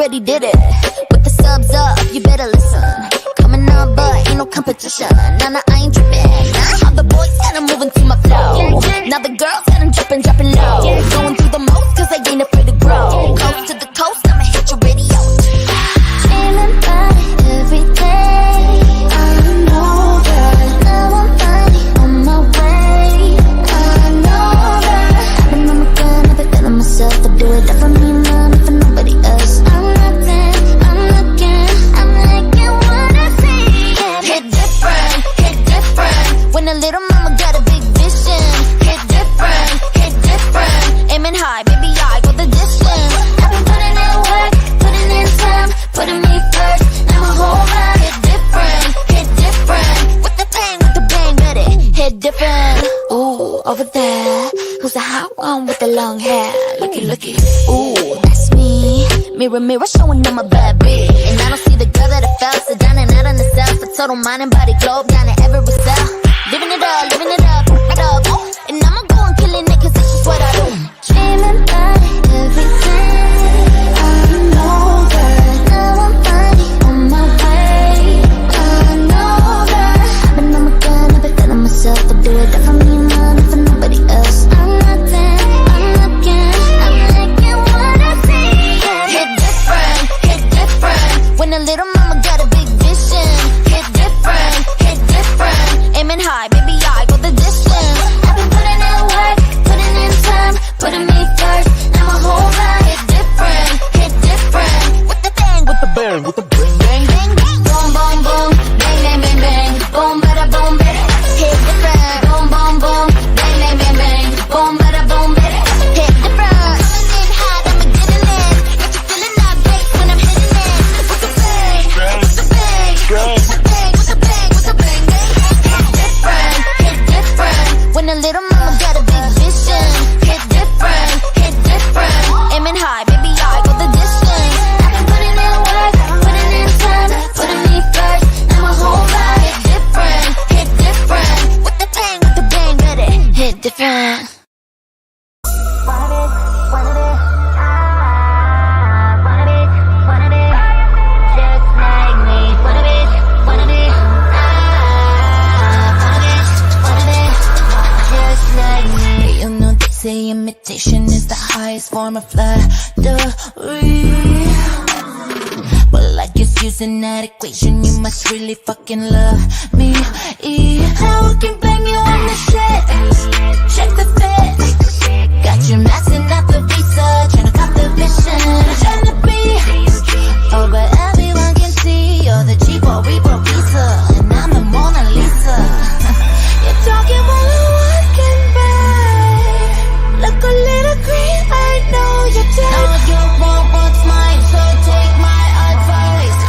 already did it. With the subs up, you better listen. Coming up, but ain't no competition. Nah, I ain't tripping. All the boys got 'em moving to my flow. Now the girls got 'em dropping low. Going through the most, cause they ain't afraid to grow. Coast to the coast, I'ma hit your radio. Feeling body every day. I know that. Now I'm finally on my way. I know that. I've been on my gun, I've been feeling myself. I do it for me, not for nobody else. I'm looking what I see. Hit different. When a little mama got a big vision. Hit different. Aiming high, baby, I go the distance. I've been putting in work, putting in time, putting me first. Now my whole life hit different. With the bang, ready. Hit different. Ooh, over there, who's the hot one with the long hair? Looky. Ooh, that's me. Mirror, showing them my bad bitch. And I don't see the girl that I fell. So down and out on the south. For total mind and body globe, down in every cell. Living it up. And I'ma go and killing it, cause it's just what I do. Dreaming about it every day. I know that. Now I'm finally on my way. I know that. I've been on my gun, I've been feeling myself. I do it for me, not for nobody else. I'm looking what I see. Hit different. When a little mama got a big vision. Hit different. Aiming high, baby, I go the distance. I've been putting in work, putting in time, putting me first. Now my whole life hit different. With the bang, bang. Boom, bang. Boom, bada, boom, bada. Hit different. Boom, bang. Boom, bada, boom, bada. Hit different. Feeling hot, I'ma get in it. Got you feeling that bass when I'm hitting it. With the bang. Hit different. When a little mama got a big vision. Hit different. Aiming high, baby, I go the distance. I've been putting in work, putting in time, putting me first. Now my whole life hit different. With the bang, ready. Hit different. Say imitation is the highest form of flattery. Well, I guess using that equation, you must really fucking love me. Now I can blame you on the shit. Check the fit. Got you maxing out the visa, tryna cop the vision. Tryna be, oh, but everyone can see you're the G4 Reaper pizza, and I'm the Mona Lisa. You're talking while I'm walking by. Look a little green, I know you're dead. No, you won't want mine, so take my advice.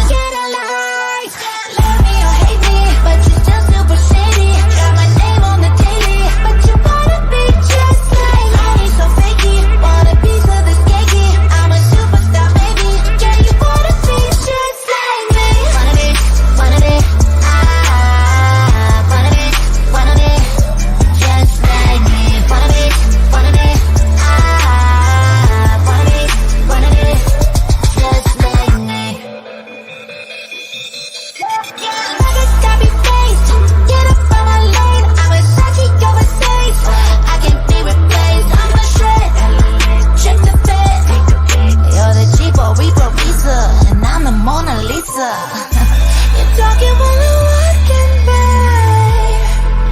Get alive. Love me or hate me, but you're still super shady. Got my name on the daily, but you wanna be just like me. So fakey, want a piece of this cakey. I'm a superstar, baby. Yeah, you wanna be just like me. Wanna be, wanna be, just like me. Wanna be, wanna be, just like me. Got me faced, get up on my lane. I'm a Sachi overseas, I can't be replaced. I'm a shred, check the fit. You're the G4 Reaper Visa, and I'm the Mona Lisa. You're talking while I'm walking by.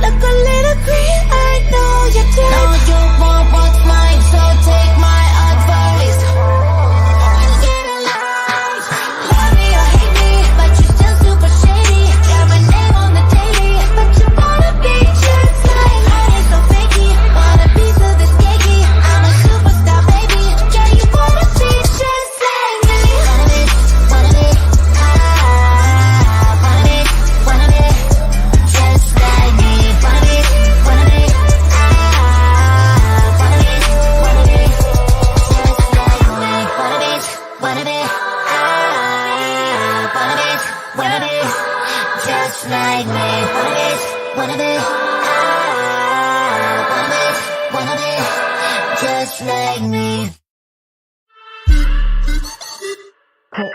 Look a little green, I know you're dead. No, you won't want mine, so take my advice. Get alive. Love me or hate me, but you're still super shady. Got my name on the daily, but you wanna be just like me. So fakey, want a piece of this cakey. I'm a superstar, baby. Yeah, you wanna be just like me. Wanna be, wanna be, just like me. Wanna be, wanna be, just like me. Wanna be, wanna be, just like me. Look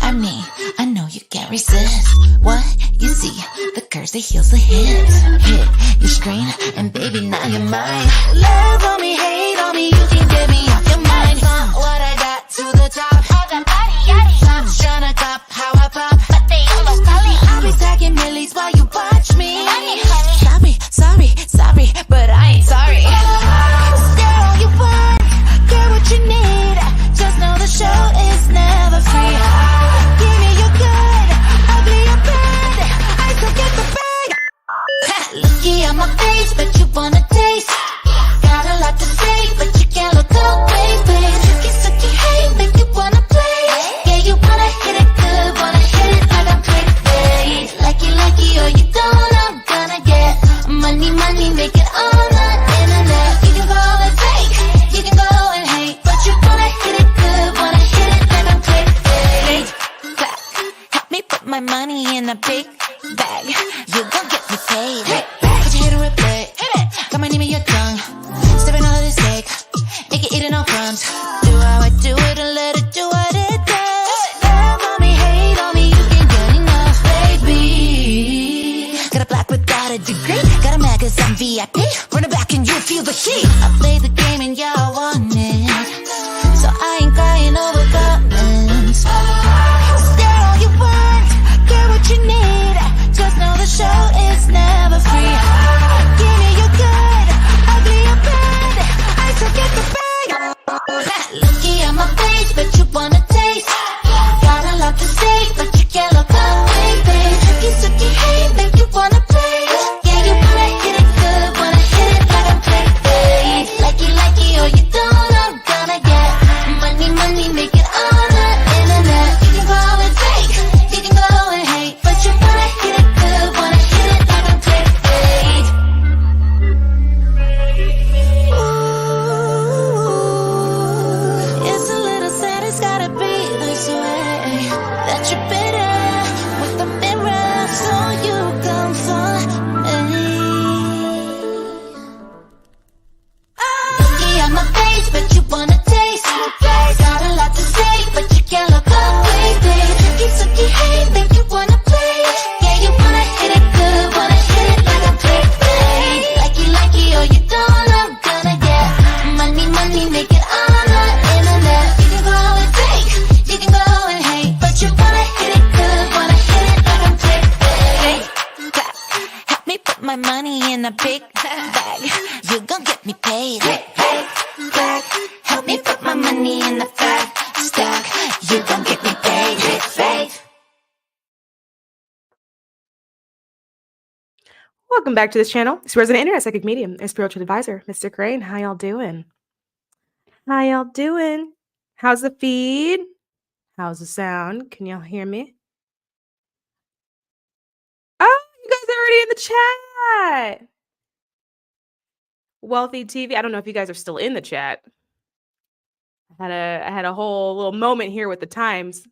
at me, I know you can't resist what you see. The curves, the heels, the hips. Hit your screen, and baby, now you're mine. Love on me, hate on me, you can get me off your mind. From what I got to the top, all that body, yaddy. Some tryna cop how I pop, but they almost calling. I'll be stacking millies while you watch me. Sorry, but I ain't sorry. Stare all you want, get what you need. Just know the show is never free. Give me your good, ugly or bad, I still get the bag. Looky at my face, but you wanna taste. Got a lot to say, but you can't look away, babe. Sucky, hate, make you wanna play. Yeah, you wanna hit it good, wanna hit it like I'm clickbait. Like it, or you don't, I'm gonna get money, make it on the internet. You can go and fake, you can go and hate, but you wanna hit it good, wanna hit it like I'm clickbait. Help me put my money in a big bag, you gon' get me paid. Put your hit or replay, got my name in your tongue. Stepping all of this cake, make it eat it no crumbs. Do how I do it and let it do what it does. Love on me, hate on me, you can't get enough, baby. Got a black without a degree, got a mag 'cause I'm VIP. Run it back and you feel the heat. I play the game and y'all want it, so I ain't crying over comments. Stare all you want, get what you need. Just know the show is never free. Give me your good, ugly or bad, I still get the bag. Looky at my face, but you wanna taste. Got a lot to say, but you can't look away, babe. Sucky, hate, make you wanna play. Yeah, you wanna hit it good, wanna hit it like I'm clickbait. Like it, or you don't, I'm gonna get money, make it on the internet. You can go and fake, you can go and hate, but you wanna hit it good, wanna hit it like I'm clickbait. Ooh, it's a little sad, it's gotta be this way. That you're bitter with the mirror, so you come for me. Looky at my face, but you wanna taste. Got a lot to say, but you can't look away, babe. Sucky, hate, make you wanna play. Yeah, you wanna hit it good, wanna hit it like I'm clickbait. Like it, or you don't, I'm gonna get money, make it on the internet. You can go and fake, you can go and hate, but you wanna hit it good, wanna hit it like I'm clickbait. Help me put my money in a big bag, you gon' get me paid. Help me put my money in the fat stack, you gon' get me paid. Welcome back to this channel. It's resident internet psychic medium and spiritual advisor, Mr. Crane. How y'all doing? How's the feed? How's the sound? Can y'all hear me? Oh, you guys are already in the chat. Wealthy TV. I don't know if you guys are still in the chat. I had a whole little moment here with the times.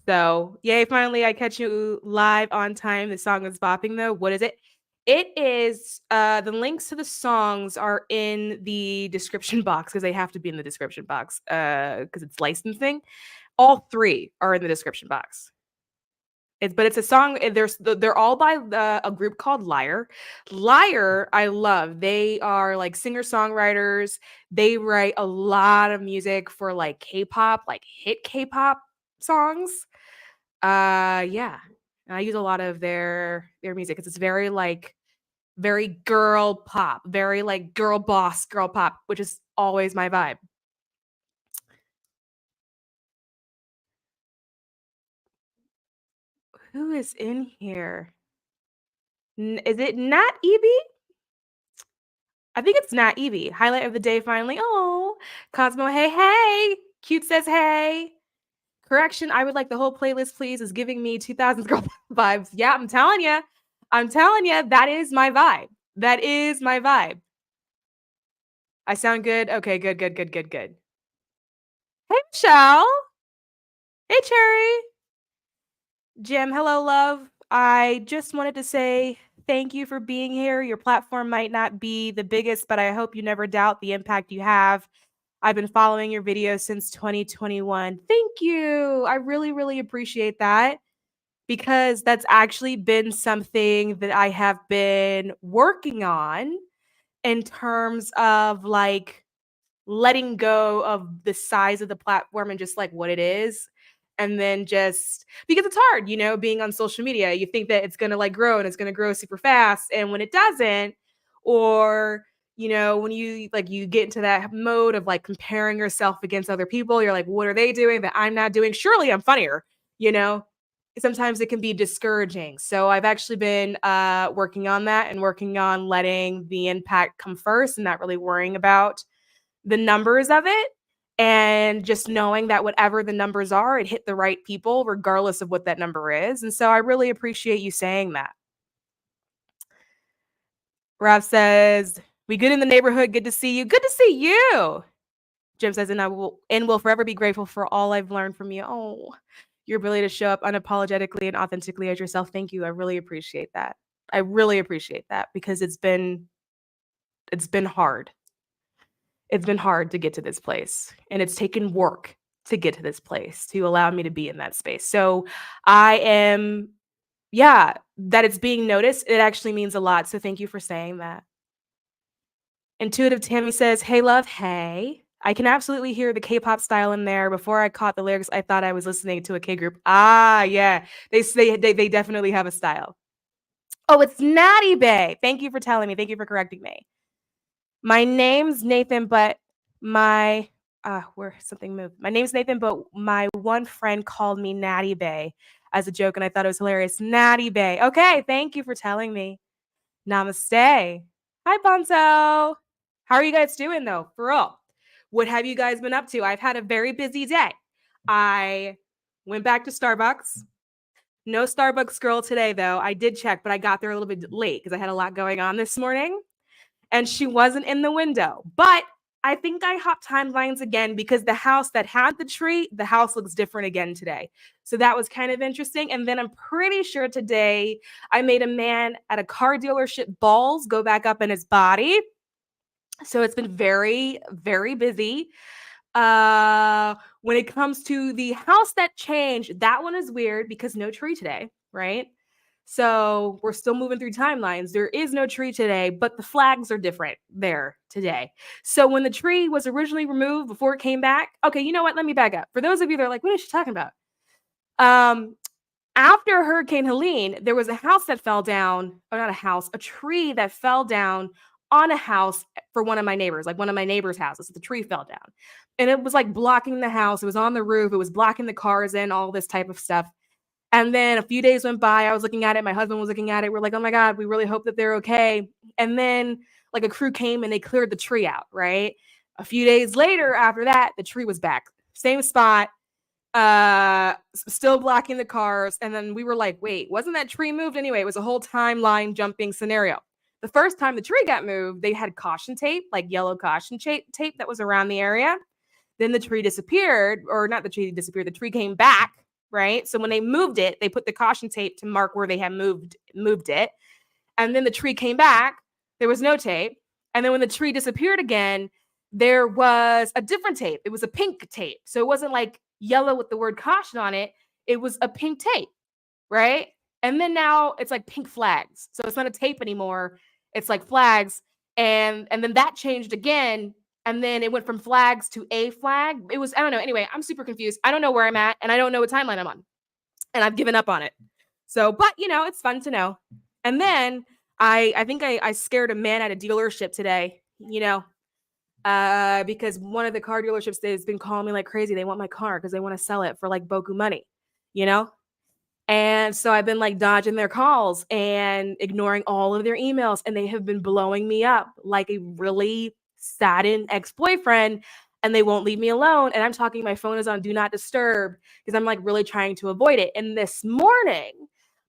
So yay, finally I catch you live on time. The song is bopping though. What is it? It is the links to the songs are in the description box because they have to be in the description box because it's licensing. All three are in the description box. But it's a song. They're all by a group called Lyre. Lyre, I love. They are like singer-songwriters. They write a lot of music for like K-pop, like hit K-pop songs. Yeah, I use a lot of their music because it's very girl pop, very like girl boss, girl pop, which is always my vibe. Who is in here? Is it Nat Evie? I think it's Nat Evie. Highlight of the day finally. Oh, Cosmo, hey. Cute says hey. Correction, I would like the whole playlist, please, is giving me 2000s girl vibes. Yeah, I'm telling you, that is my vibe. That is my vibe. I sound good? Okay, good. Hey, Michelle. Hey, Cherry. Jim, hello, love. I just wanted to say thank you for being here. Your platform might not be the biggest, but I hope you never doubt the impact you have I've been following your videos since 2021. Thank you. I really, really appreciate that because that's actually been something that I have been working on in terms of like letting go of the size of the platform and just like what it is. And then just because it's hard, being on social media, you think that it's going to like grow and it's going to grow super fast. And when it doesn't, or, when you get into that mode of like comparing yourself against other people, you're like, what are they doing that I'm not doing? Surely I'm funnier, you know? Sometimes it can be discouraging. So I've actually been working on that and working on letting the impact come first and not really worrying about the numbers of it and just knowing that whatever the numbers are, it hit the right people regardless of what that number is. And so I really appreciate you saying that. Rob says, "We good in the neighborhood. Good to see you. Good to see you." Jim says, "And will forever be grateful for all I've learned from you." Oh, your ability to show up unapologetically and authentically as yourself. Thank you. I really appreciate that. I really appreciate that because it's been hard. It's been hard to get to this place, and it's taken work to get to this place to allow me to be in that space. So I am, yeah, that it's being noticed. It actually means a lot. So thank you for saying that. Intuitive Tammy says, "Hey, love. Hey. I can absolutely hear the K-pop style in there. Before I caught the lyrics, I thought I was listening to a K-group." Ah, yeah. They definitely have a style. Oh, it's Natty Bay. Thank you for telling me. Thank you for correcting me. My name's Nathan, but my where something moved. My name's Nathan, but my one friend called me Natty Bay as a joke, and I thought it was hilarious. Natty Bay. Okay, thank you for telling me. Namaste. Hi, Bonzo. How are you guys doing though? For real. What have you guys been up to? I've had a very busy day. I went back to Starbucks. No Starbucks girl today though. I did check, but I got there a little bit late because I had a lot going on this morning. And she wasn't in the window. But I think I hopped timelines again because the house that had the tree, the house looks different again today. So that was kind of interesting. And then I'm pretty sure today I made a man at a car dealership balls go back up in his body. So it's been very, very busy. When it comes to the house that changed, that one is weird because no tree today, right? So we're still moving through timelines. There is no tree today, but the flags are different there today. So when the tree was originally removed before it came back, okay, you know what? Let me back up. For those of you that are like, what is she talking about? After Hurricane Helene, there was a house that fell down, or not a house, a tree that fell down on a house for one of my neighbors, like one of my neighbors' houses. The tree fell down. And it was like blocking the house. It was on the roof. It was blocking the cars in, all this type of stuff. And then a few days went by. I was looking at it. My husband was looking at it. We're like, oh my God, we really hope that they're okay. And then like a crew came and they cleared the tree out, right? A few days later after that, the tree was back. Same spot, still blocking the cars. And then we were like, wait, wasn't that tree moved? Anyway, it was a whole timeline jumping scenario. The first time the tree got moved, they had caution tape, like yellow caution tape that was around the area. Then the tree disappeared, or not the tree disappeared, the tree came back, right? So when they moved it, they put the caution tape to mark where they had moved it. And then the tree came back, there was no tape. And then when the tree disappeared again, there was a different tape. It was a pink tape. So it wasn't like yellow with the word caution on it. It was a pink tape, right? And then now it's like pink flags. So it's not a tape anymore. It's like flags. And then that changed again. And then it went from flags to a flag. It was, I don't know. Anyway, I'm super confused. I don't know where I'm at and I don't know what timeline I'm on. And I've given up on it. So, but it's fun to know. And then I think I scared a man at a dealership today, because one of the car dealerships has been calling me like crazy. They want my car because they want to sell it for like boku money, And so I've been like dodging their calls and ignoring all of their emails. And they have been blowing me up like a really saddened ex-boyfriend, and they won't leave me alone. And I'm talking, my phone is on do not disturb because I'm like really trying to avoid it. And this morning,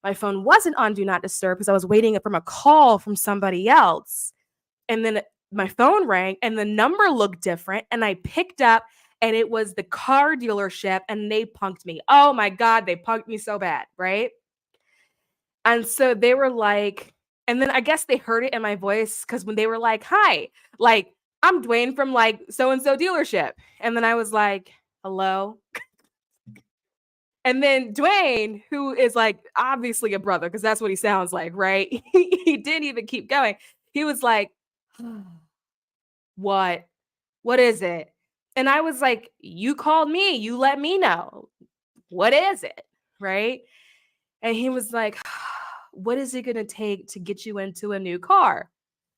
my phone wasn't on do not disturb because I was waiting from a call from somebody else. And then my phone rang and the number looked different. And I picked up and it was the car dealership and they punked me. Oh my God, they punked me so bad, right? And so they were like, and then I guess they heard it in my voice because when they were like, hi, like, I'm Dwayne from like so-and-so dealership. And then I was like, hello? And then Dwayne, who is like obviously a brother, because that's what he sounds like, right? He didn't even keep going. He was like, what? What is it? And I was like, you called me. You let me know. What is it? Right? And he was like, what is it going to take to get you into a new car?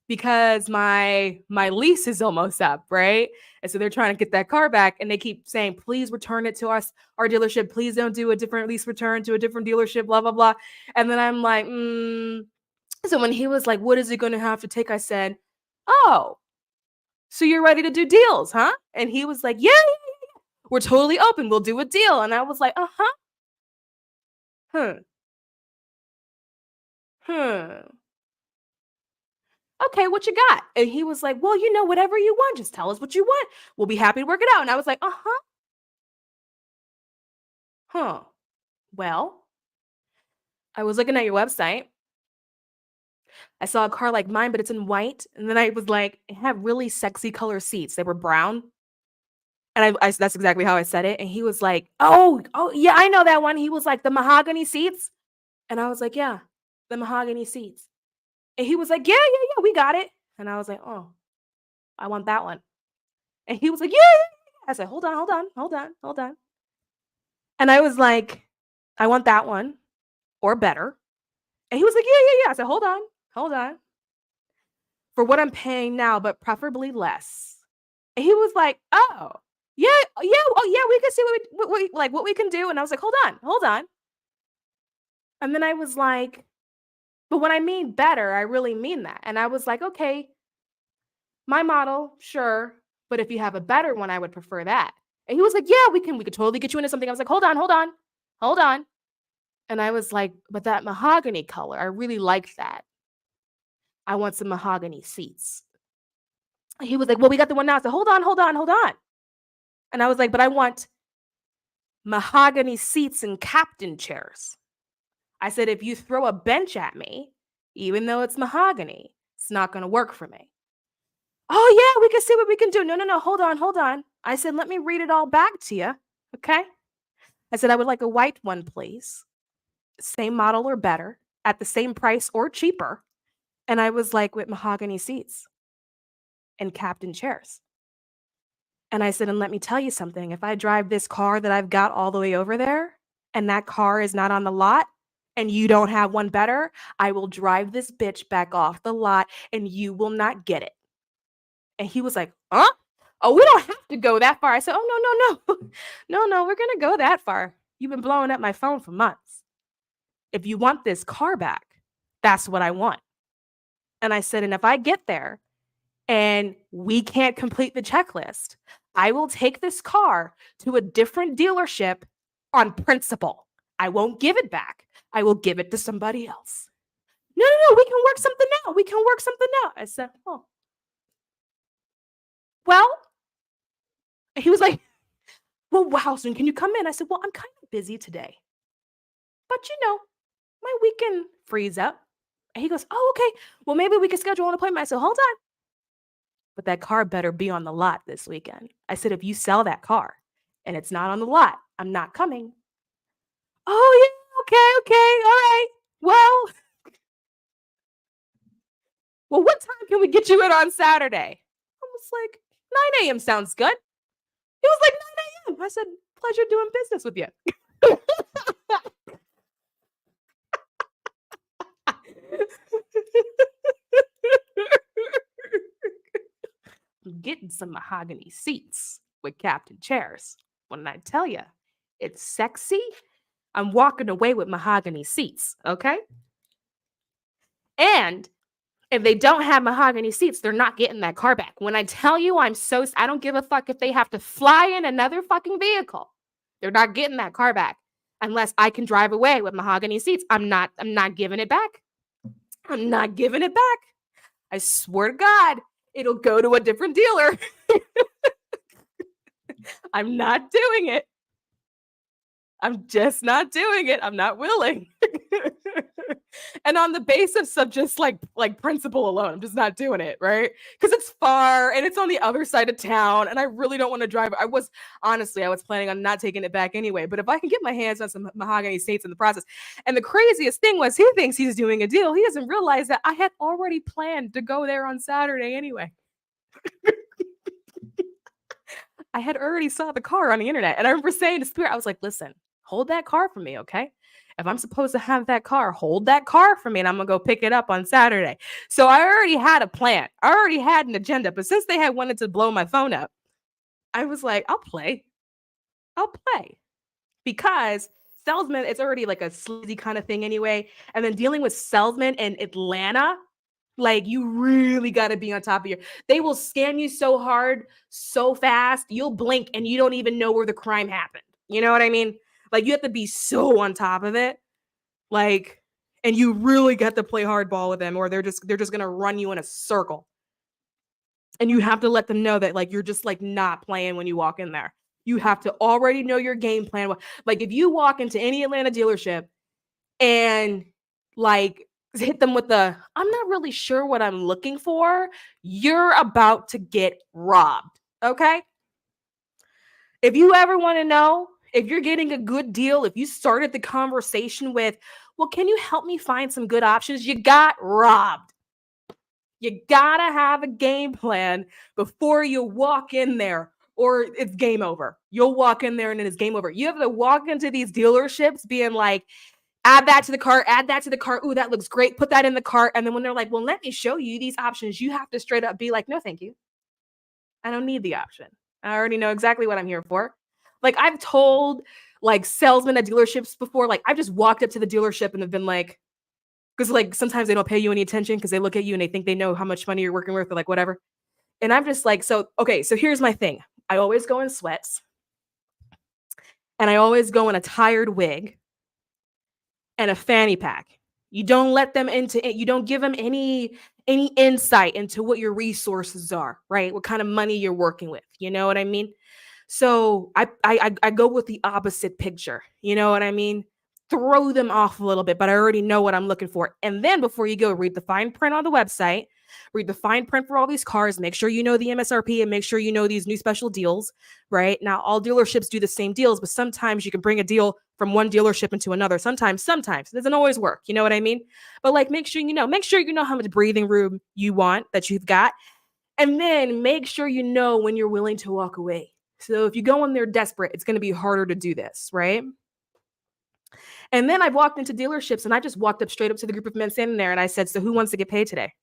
Because my lease is almost up, right? And so they're trying to get that car back, and they keep saying, please return it to us, our dealership. Please don't do a different lease return to a different dealership, blah, blah, blah. And then I'm like, So when he was like, what is it going to have to take? I said, oh, so you're ready to do deals, huh? And he was like, yeah, we're totally open. We'll do a deal. And I was like, huh. Okay, what you got? And he was like, well, whatever you want, just tell us what you want. We'll be happy to work it out. And I was like, well, I was looking at your website. I saw a car like mine, but it's in white. And then I was like, it had really sexy color seats. They were brown. And that's exactly how I said it. And he was like, oh, yeah, I know that one. He was like, the mahogany seats. And I was like, yeah, the mahogany seats. And he was like, yeah, we got it. And I was like, oh, I want that one. And he was like, yeah. I said, hold on. And I was like, I want that one or better. And he was like, yeah. I said, hold on. For what I'm paying now, but preferably less. And he was like, oh, yeah, we can see what we can do. And I was like, hold on. And then I was like, but when I mean better, I really mean that. And I was like, okay, my model, sure. But if you have a better one, I would prefer that. And he was like, yeah, we could totally get you into something. I was like, hold on. And I was like, but that mahogany color, I really like that. I want some mahogany seats. He was like, well, we got the one now. I said, hold on. And I was like, but I want mahogany seats and captain chairs. I said, if you throw a bench at me, even though it's mahogany, it's not going to work for me. Oh, yeah, we can see what we can do. No, hold on. I said, let me read it all back to you, okay? I said, I would like a white one, please. Same model or better, at the same price or cheaper. And I was like, with mahogany seats and captain chairs. And I said, and let me tell you something. If I drive this car that I've got all the way over there, and that car is not on the lot, and you don't have one better, I will drive this bitch back off the lot, and you will not get it. And he was like, huh? Oh, we don't have to go that far. I said, oh, no, we're going to go that far. You've been blowing up my phone for months. If you want this car back, that's what I want. And I said, and if I get there and we can't complete the checklist, I will take this car to a different dealership on principle. I won't give it back. I will give it to somebody else. No, we can work something out. I said, oh. Well, he was like, well, how soon can you come in? I said, well, I'm kind of busy today. But my weekend frees up. And he goes, oh, okay. Well, maybe we can schedule an appointment. I said, hold on. But that car better be on the lot this weekend. I said, if you sell that car and it's not on the lot, I'm not coming. Oh, yeah, okay, all right. Well, what time can we get you in on Saturday? I was like, 9 a.m. sounds good. He was like, 9 a.m. I said, pleasure doing business with you. I'm getting some mahogany seats with captain chairs. When I tell you, it's sexy, I'm walking away with mahogany seats, okay? And if they don't have mahogany seats, they're not getting that car back. When I tell you I don't give a fuck if they have to fly in another fucking vehicle. They're not getting that car back unless I can drive away with mahogany seats. I'm not giving it back. I'm not giving it back. I swear to God, it'll go to a different dealer. I'm not doing it. I'm just not doing it. I'm not willing. And on the basis of just like principle alone, I'm just not doing it, right? Because it's far and it's on the other side of town, and I really don't want to drive. I was planning on not taking it back anyway. But if I can get my hands on some mahogany states in the process, and the craziest thing was, he thinks he's doing a deal. He doesn't realize that I had already planned to go there on Saturday anyway. I had already saw the car on the internet, and I remember saying to Spirit, I was like, "Listen, hold that car for me, okay? If I'm supposed to have that car, hold that car for me, and I'm gonna go pick it up on Saturday." So I already had a plan. I already had an agenda. But since they had wanted to blow my phone up, I was like, I'll play. Because salesman, it's already like a sleazy kind of thing anyway. And then dealing with salesmen in Atlanta, like, you really got to be on top of they will scam you so hard, so fast, you'll blink and you don't even know where the crime happened. You know what I mean? Like, you have to be so on top of it. Like, and you really got to play hardball with them, or they're just going to run you in a circle. And you have to let them know that, like, you're just like not playing when you walk in there. You have to already know your game plan. Like, if you walk into any Atlanta dealership and like hit them with the, I'm not really sure what I'm looking for, you're about to get robbed. Okay? If you ever want to know if you're getting a good deal, if you started the conversation with, well, can you help me find some good options? You got robbed. You gotta have a game plan before you walk in there, or it's game over. You'll walk in there and then it's game over. You have to walk into these dealerships being like, add that to the cart, add that to the cart. Ooh, that looks great. Put that in the cart. And then when they're like, well, let me show you these options, you have to straight up be like, no, thank you. I don't need the option. I already know exactly what I'm here for. Like, I've told like salesmen at dealerships before, like, I've just walked up to the dealership and have been like, because like sometimes they don't pay you any attention because they look at you and they think they know how much money you're working with, or like whatever. And I'm just like, so here's my thing. I always go in sweats, and I always go in a tired wig and a fanny pack. You don't let them you don't give them any insight into what your resources are, right? What kind of money you're working with. You know what I mean? So I go with the opposite picture. You know what I mean? Throw them off a little bit, but I already know what I'm looking for. And then before you go, read the fine print on the website, read the fine print for all these cars, make sure you know the MSRP, and make sure you know these new special deals, right? Now, all dealerships do the same deals, but sometimes you can bring a deal from one dealership into another. Sometimes it doesn't always work. You know what I mean? But like, make sure you know how much breathing room you want, that you've got. And then make sure you know when you're willing to walk away. So if you go in there desperate, it's going to be harder to do this, right? And then I've walked into dealerships and I just walked up straight up to the group of men standing there and I said, so who wants to get paid today?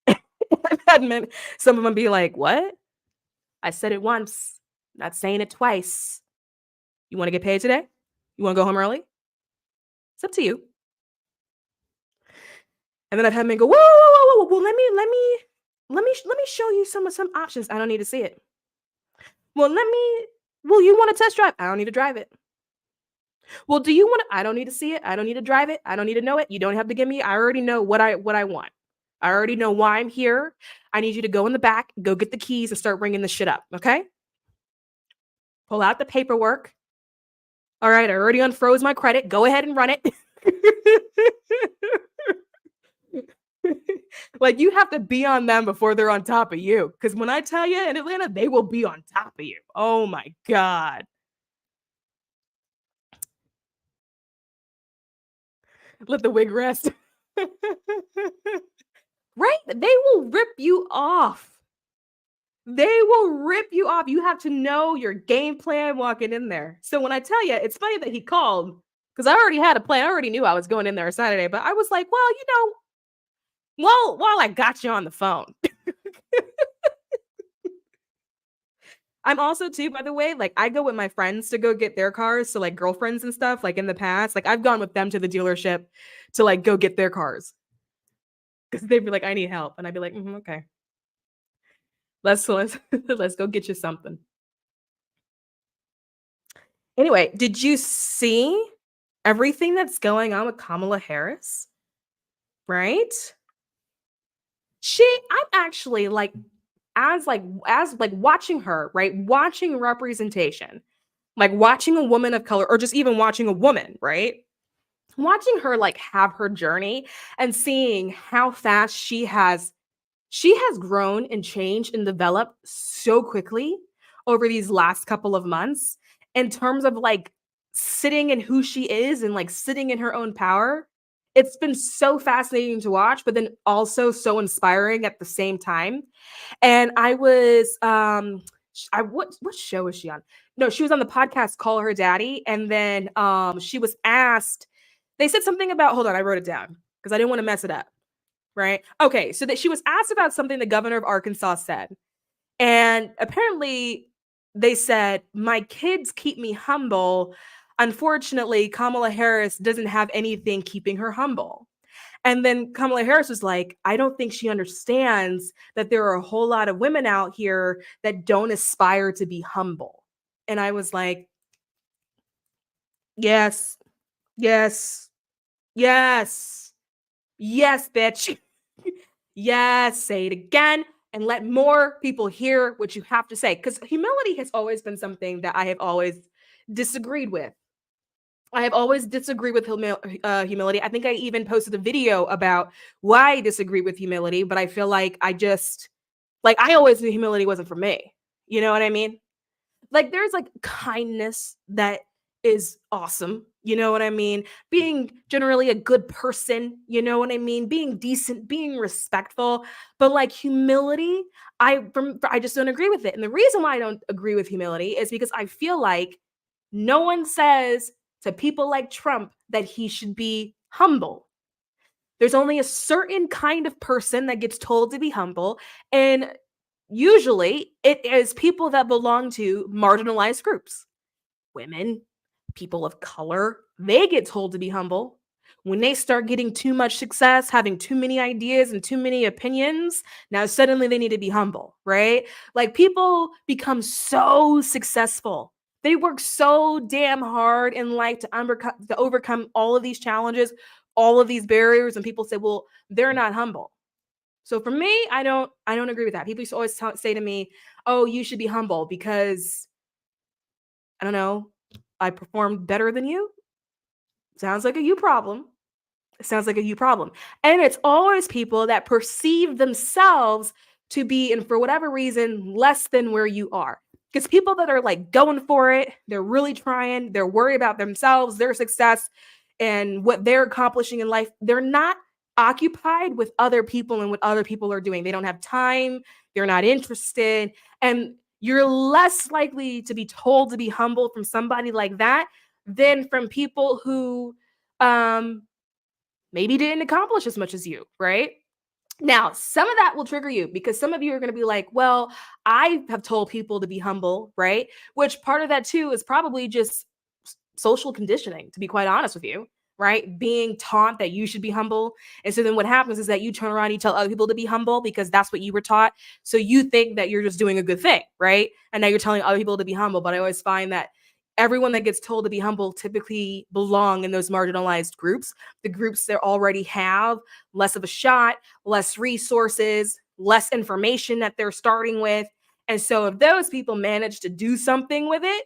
I've had some of them be like, what? I said it once, not saying it twice. You want to get paid today? You want to go home early? It's up to you. And then I've had men go, whoa. Well, let me show you some options. I don't need to see it. Well, you want to test drive? I don't need to drive it. Well, do you want to? I don't need to see it. I don't need to drive it. I don't need to know it. You don't have to give me. I already know what I want. I already know why I'm here. I need you to go in the back, go get the keys, and start bringing the shit up. Okay? Pull out the paperwork. All right, I already unfroze my credit. Go ahead and run it. Like, you have to be on them before they're on top of you. Because when I tell you, in Atlanta, they will be on top of you. Oh my God. Let the wig rest. Right? They will rip you off. They will rip you off. You have to know your game plan walking in there. So when I tell you, it's funny that he called, because I already had a plan. I already knew I was going in there Saturday, but I was like, well, while I got you on the phone. I'm also too, by the way, like, I go with my friends to go get their cars. So like girlfriends and stuff, like in the past, like I've gone with them to the dealership to like go get their cars. Because they'd be like, I need help. And I'd be like, okay. Let's go get you something. Anyway, did you see everything that's going on with Kamala Harris? Right? I'm actually like, as watching her, right? Watching representation, like watching a woman of color, or just even watching a woman, right? watching her like have her journey and seeing how fast she has grown and changed and developed so quickly over these last couple of months in terms of like sitting in who she is and like sitting in her own power. It's been so fascinating to watch, but then also so inspiring at the same time. And I was I what show was she on? No, she was on the podcast Call Her Daddy, and then she was asked, they said something about, hold on, I wrote it down because I didn't want to mess it up, right? Okay, so that she was asked about something the governor of Arkansas said. And apparently they said, "My kids keep me humble. Unfortunately, Kamala Harris doesn't have anything keeping her humble." And then Kamala Harris was like, "I don't think she understands that there are a whole lot of women out here that don't aspire to be humble." And I was like, yes, yes, yes, yes, bitch. Yes, say it again and let more people hear what you have to say. Because humility has always been something that I have always disagreed with. I have always disagreed with humility. I think I even posted a video about why I disagree with humility, but I feel like I always knew humility wasn't for me. You know what I mean? Like there's like kindness that is awesome. You know what I mean? Being generally a good person, you know what I mean? Being decent, being respectful, but like humility, I just don't agree with it. And the reason why I don't agree with humility is because I feel like no one says to people like Trump that he should be humble. There's only a certain kind of person that gets told to be humble, and usually it is people that belong to marginalized groups. Women, people of color, they get told to be humble. When they start getting too much success, having too many ideas and too many opinions, now suddenly they need to be humble, right? Like people become so successful. They work so damn hard in life to overcome all of these challenges, all of these barriers, and people say, "Well, they're not humble." So for me, I don't agree with that. People used to always say to me, "Oh, you should be humble because I don't know, I performed better than you." Sounds like a you problem. It sounds like a you problem. And it's always people that perceive themselves to be, and for whatever reason, less than where you are. Because people that are like going for it, they're really trying, they're worried about themselves, their success, and what they're accomplishing in life. They're not occupied with other people and what other people are doing. They don't have time, they're not interested. And you're less likely to be told to be humble from somebody like that than from people who um maybe didn't accomplish as much as you, right? Now, some of that will trigger you because some of you are going to be like, "Well, I have told people to be humble," right? Which part of that too is probably just social conditioning, to be quite honest with you, right? Being taught that you should be humble. And so then what happens is that you turn around and you tell other people to be humble because that's what you were taught. So you think that you're just doing a good thing, right? And now you're telling other people to be humble. But I always find that everyone that gets told to be humble typically belong in those marginalized groups, the groups that already have less of a shot, less resources, less information that they're starting with. And so if those people manage to do something with it,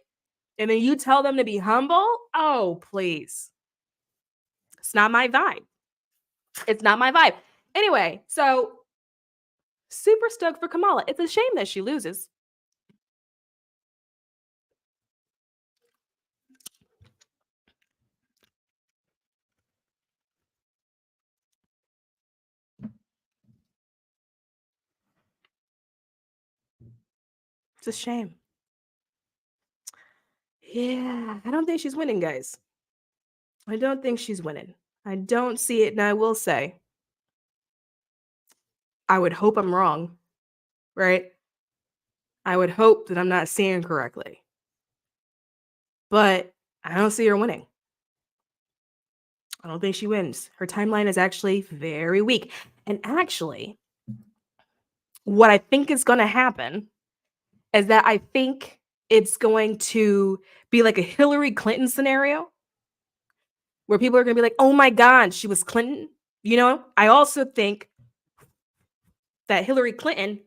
and then you tell them to be humble, oh, please. It's not my vibe. It's not my vibe. Anyway, so super stoked for Kamala. It's a shame that she loses. It's a shame. Yeah, I don't think she's winning, guys. I don't think she's winning. I don't see it. And I will say, I would hope I'm wrong, right? I would hope that I'm not seeing correctly. But I don't see her winning. I don't think she wins. Her timeline is actually very weak. And actually, what I think is going to happen is that I think it's going to be like a Hillary Clinton scenario where people are going to be like, "Oh my God, she was Clinton." You know, I also think that Hillary Clinton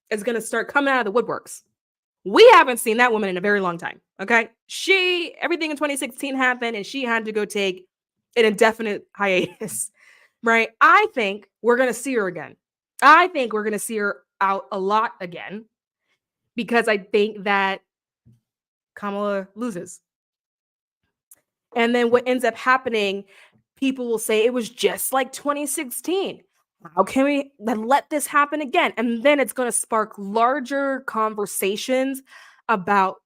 is going to start coming out of the woodworks. We haven't seen that woman in a very long time. Okay. Everything in 2016 happened and she had to go take an indefinite hiatus, right? I think we're going to see her again. I think we're going to see her out a lot again because I think that Kamala loses. And then what ends up happening, people will say it was just like 2016. How can we then let this happen again? And then it's going to spark larger conversations about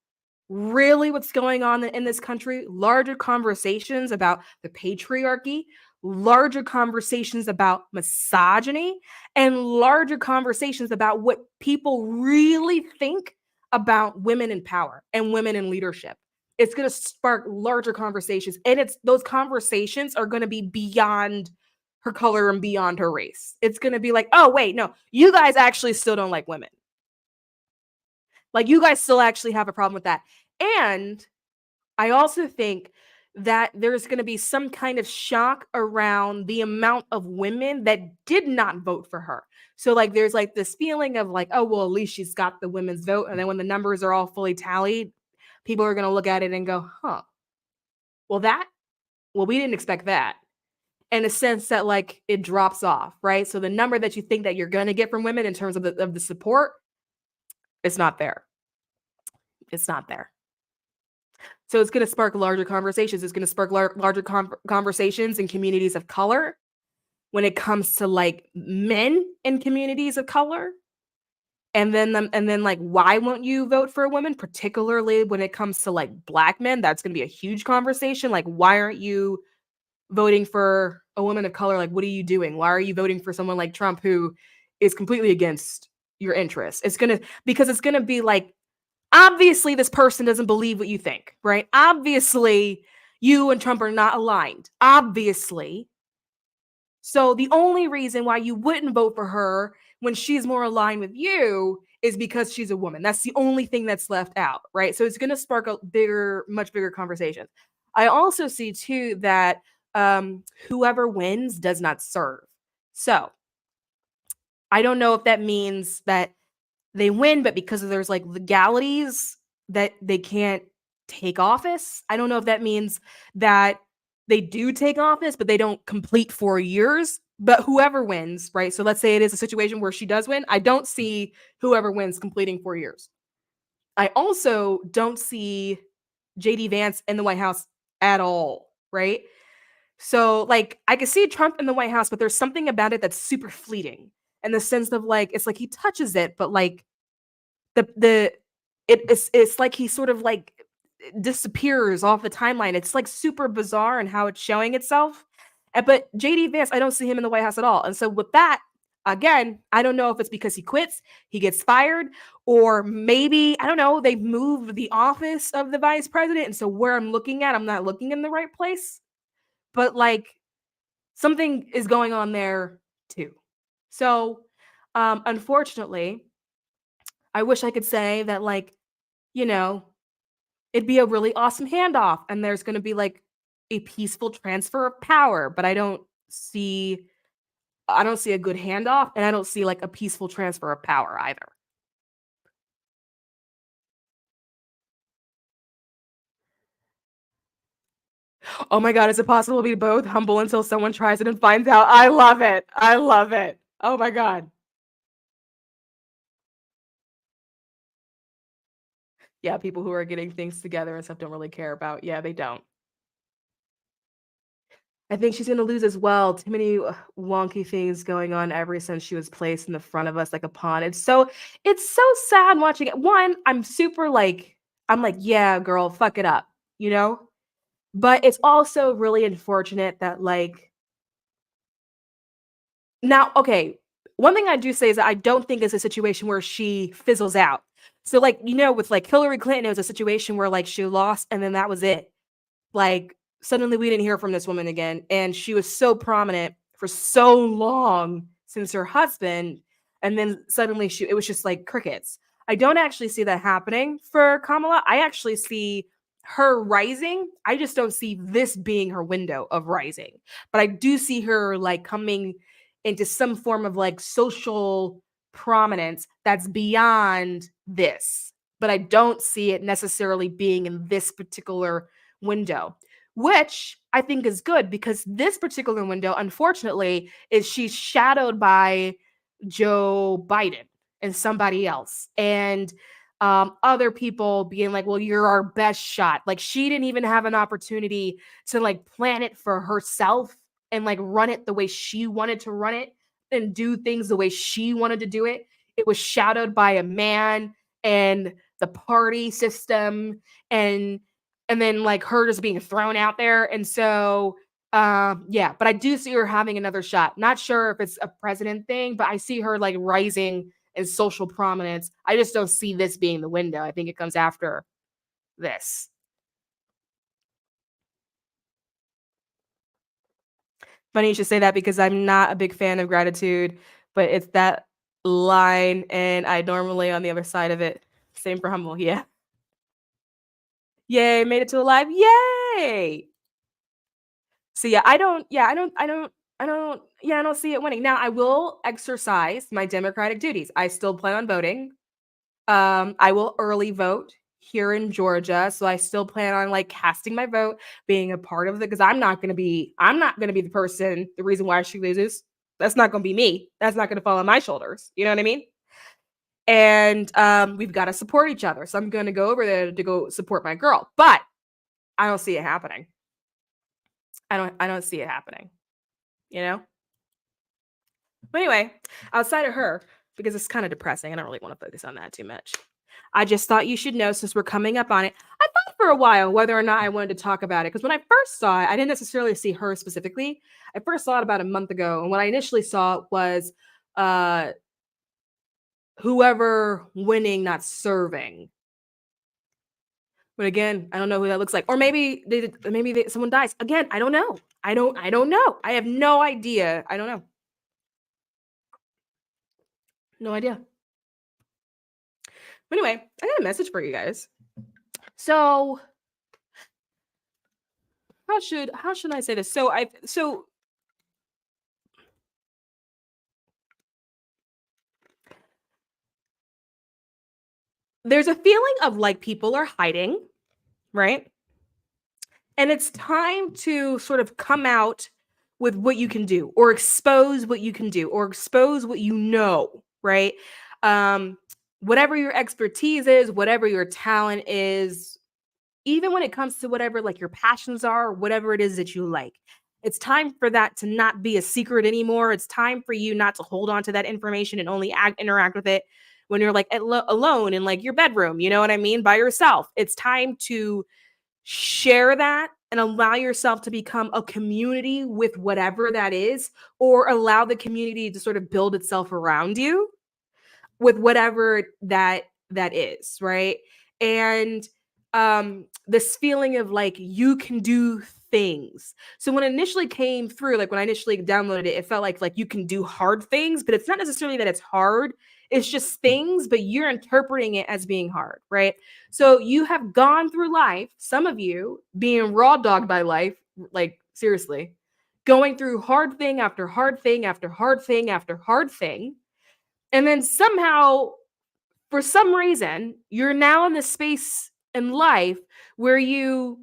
really what's going on in this country, larger conversations about the patriarchy, larger conversations about misogyny, and larger conversations about what people really think about women in power and women in leadership. It's going to spark larger conversations, and it's those conversations are going to be beyond her color and beyond her race. It's going to be like, oh wait, no, you guys actually still don't like women. Like, you guys still actually have a problem with that. And I also think that there's going to be some kind of shock around the amount of women that did not vote for her. So like there's like this feeling of like, oh well, at least she's got the women's vote. And then when the numbers are all fully tallied, people are going to look at it and go, huh, well we didn't expect that. In a sense that like it drops off, right? So the number that you think that you're going to get from women in terms of the support, it's not there. It's not there. So it's going to spark larger conversations. It's going to spark larger conversations in communities of color when it comes to like men in communities of color. And then like, why won't you vote for a woman, particularly when it comes to like Black men? That's going to be a huge conversation. Like, why aren't you voting for a woman of color? Like, what are you doing? Why are you voting for someone like Trump who is completely against your interests? Because it's going to be like, obviously, this person doesn't believe what you think, right? Obviously, you and Trump are not aligned. Obviously. So the only reason why you wouldn't vote for her when she's more aligned with you is because she's a woman. That's the only thing that's left out, right? So it's going to spark a much bigger conversation. I also see too that whoever wins does not serve. So I don't know if that means that they win, but because there's like legalities that they can't take office. I don't know if that means that they do take office, but they don't complete 4 years. But whoever wins, right? So let's say it is a situation where she does win. I don't see whoever wins completing 4 years. I also don't see JD Vance in the White House at all, right? So like I can see Trump in the White House, but there's something about it that's super fleeting in the sense of like it's like he touches it, but like it's like he sort of like disappears off the timeline. It's like super bizarre in how it's showing itself. But JD Vance, I don't see him in the White House at all. And so with that, again, I don't know if it's because he quits, he gets fired, or maybe, I don't know, they've moved the office of the vice president. And so where I'm looking at, I'm not looking in the right place. But like something is going on there too. So unfortunately, I wish I could say that like, you know, it'd be a really awesome handoff and there's going to be like a peaceful transfer of power, but I don't see a good handoff and I don't see like a peaceful transfer of power either. Oh my god, is it possible to be both? Humble until someone tries it and finds out. I love it. I love it. Oh my god. Yeah, people who are getting things together and stuff don't really care about. Yeah, they don't. I think she's gonna lose as well. Too many wonky things going on ever since she was placed in the front of us like a pawn. It's so sad watching it. One, I'm like, yeah, girl, fuck it up, you know? But it's also really unfortunate that like now, okay, one thing I do say is that I don't think it's a situation where she fizzles out. So like, with like Hillary Clinton, it was a situation where like she lost and then that was it. Like suddenly we didn't hear from this woman again. And she was so prominent for so long since her husband. And then suddenly it was just like crickets. I don't actually see that happening for Kamala. I actually see her rising. I just don't see this being her window of rising. But I do see her like coming into some form of like social prominence that's beyond this. But I don't see it necessarily being in this particular window. which I think is good because this particular window, unfortunately, is she's shadowed by Joe Biden and somebody else. And other people being like, well, you're our best shot. Like she didn't even have an opportunity to like plan it for herself and like run it the way she wanted to run it and do things the way she wanted to do it. It was shadowed by a man and the party system and then like her just being thrown out there. And so yeah, but I do see her having another shot. Not sure if it's a president thing, but I see her like rising in social prominence. I just don't see this being the window. I think it comes after this. Funny you should say that because I'm not a big fan of gratitude, but it's that line, and I normally on the other side of it. Same for humble, yeah. Yay, made it to alive. Yay! So yeah, I don't see it winning. Now I will exercise my democratic duties. I still plan on voting. I will early vote here in Georgia, so I still plan on like casting my vote, being a part of it because I'm not gonna be the person, the reason why she loses. That's not gonna be me. That's not gonna fall on my shoulders. You know what I mean? And we've got to support each other. So I'm gonna go over there to go support my girl, but I don't see it happening. I don't see it happening, you know? But anyway, outside of her, because it's kind of depressing, I don't really want to focus on that too much. I just thought you should know since we're coming up on it. I thought for a while whether or not I wanted to talk about it because when I first saw it, I didn't necessarily see her specifically. I first saw it about a month ago, and what I initially saw was uh whoever winning not serving. But again, I don't know who that looks like. Or someone dies. Again, I don't know. I don't know. I have no idea. I don't know. No idea. But anyway, I got a message for you guys. So how should I say this? So there's a feeling of like people are hiding, right? And it's time to sort of come out with what you can do or expose what you can do or expose what you know, right? Um, whatever your expertise is, whatever your talent is, even when it comes to whatever like your passions are, whatever it is that you like. It's time for that to not be a secret anymore. It's time for you not to hold on to that information and only interact with it when you're like alone in like your bedroom, you know what I mean, by yourself. It's time to share that and allow yourself to become a community with whatever that is, or allow the community to sort of build itself around you with whatever that is, right? And this feeling of like you can do things. So when it initially came through, like when I initially downloaded it, it felt like you can do hard things, but it's not necessarily that it's hard. It's just things, but you're interpreting it as being hard, right? So you have gone through life, some of you being raw dogged by life, like seriously, going through hard thing after hard thing after hard thing after hard thing. And then somehow, for some reason, you're now in this space in life where you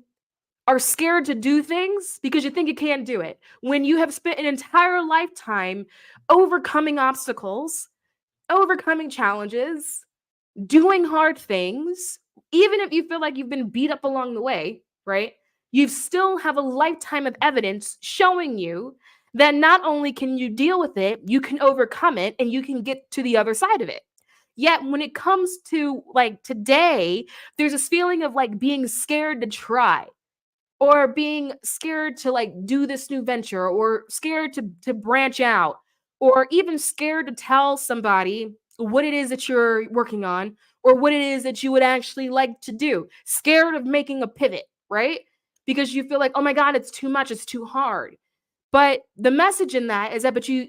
are scared to do things because you think you can't do it. When you have spent an entire lifetime overcoming obstacles, overcoming challenges, doing hard things, even if you feel like you've been beat up along the way, right? You still have a lifetime of evidence showing you that not only can you deal with it, you can overcome it and you can get to the other side of it. Yet when it comes to like today, there's this feeling of like being scared to try or being scared to like do this new venture or scared to branch out or even scared to tell somebody what it is that you're working on or what it is that you would actually like to do, scared of making a pivot, right? Because you feel like, oh my god, it's too much, it's too hard. But the message in that is that but you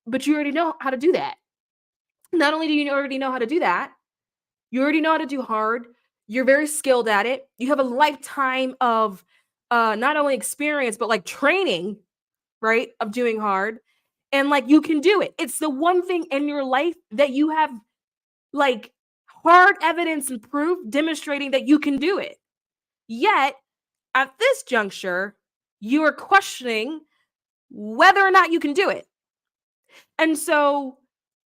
already know how to do that. Not only do you already know how to do that, you already know how to do hard. You're very skilled at it. You have a lifetime of not only experience, but like training, right? Of doing hard. And like you can do it. It's the one thing in your life that you have like hard evidence and proof demonstrating that you can do it. Yet at this juncture, you are questioning whether or not you can do it. And so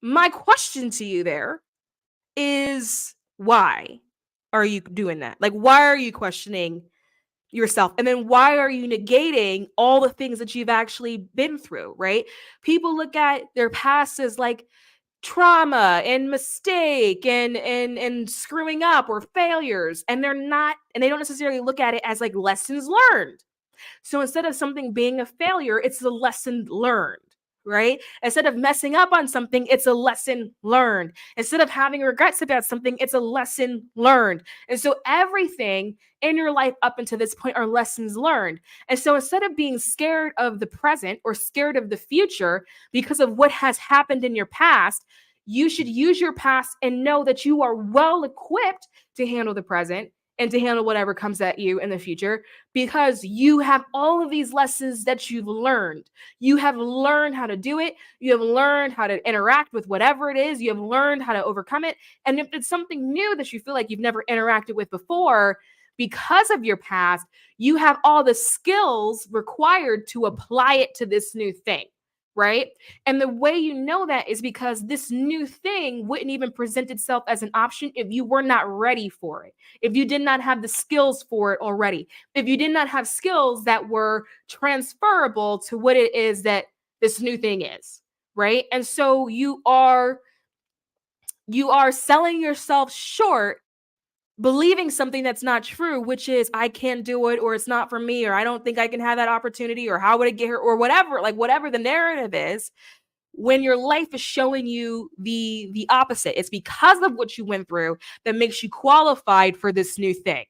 my question to you there is, why are you doing that? Like, why are you questioning yourself? And then why are you negating all the things that you've actually been through, right? People look at their past as like trauma and mistake and screwing up or failures, and they don't necessarily look at it as like lessons learned. So instead of something being a failure, it's a lesson learned, right? Instead of messing up on something, it's a lesson learned. Instead of having regrets about something, it's a lesson learned. And so everything in your life up until this point are lessons learned. And so instead of being scared of the present or scared of the future because of what has happened in your past, you should use your past and know that you are well equipped to handle the present and to handle whatever comes at you in the future, because you have all of these lessons that you've learned. You have learned how to do it. You have learned how to interact with whatever it is. You have learned how to overcome it. And if it's something new that you feel like you've never interacted with before, because of your past, you have all the skills required to apply it to this new thing, right? And the way you know that is because this new thing wouldn't even present itself as an option if you were not ready for it, if you did not have the skills for it already, if you did not have skills that were transferable to what it is that this new thing is, right? And so you are selling yourself short, believing something that's not true, which is I can't do it, or it's not for me, or I don't think I can have that opportunity, or how would it get here, or whatever, like whatever the narrative is, when your life is showing you the opposite. It's because of what you went through that makes you qualified for this new thing.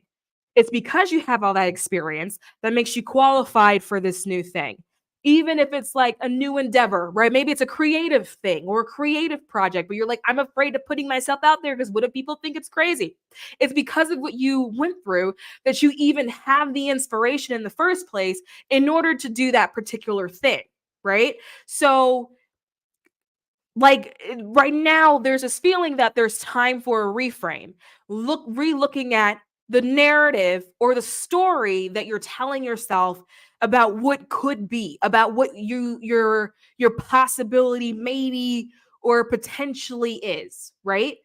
It's because you have all that experience that makes you qualified for this new thing. Even if it's like a new endeavor, right? Maybe it's a creative thing or a creative project, but you're like, I'm afraid of putting myself out there because what if people think it's crazy? It's because of what you went through that you even have the inspiration in the first place in order to do that particular thing, right? So, like right now, there's this feeling that there's time for a reframe, re-looking at the narrative or the story that you're telling yourself about what could be, about what your possibility maybe or potentially is, right?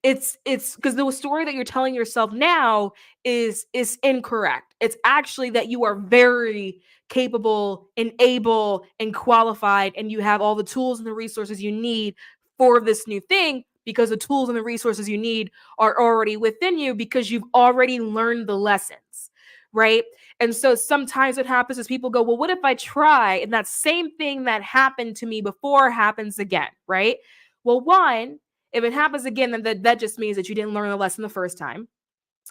It's because the story that you're telling yourself now is incorrect. It's actually that you are very capable and able and qualified, and you have all the tools and the resources you need for this new thing, because the tools and the resources you need are already within you because you've already learned the lessons, right? And so sometimes what happens is people go, well, what if I try and that same thing that happened to me before happens again, right? Well, one, if it happens again, then that just means that you didn't learn the lesson the first time.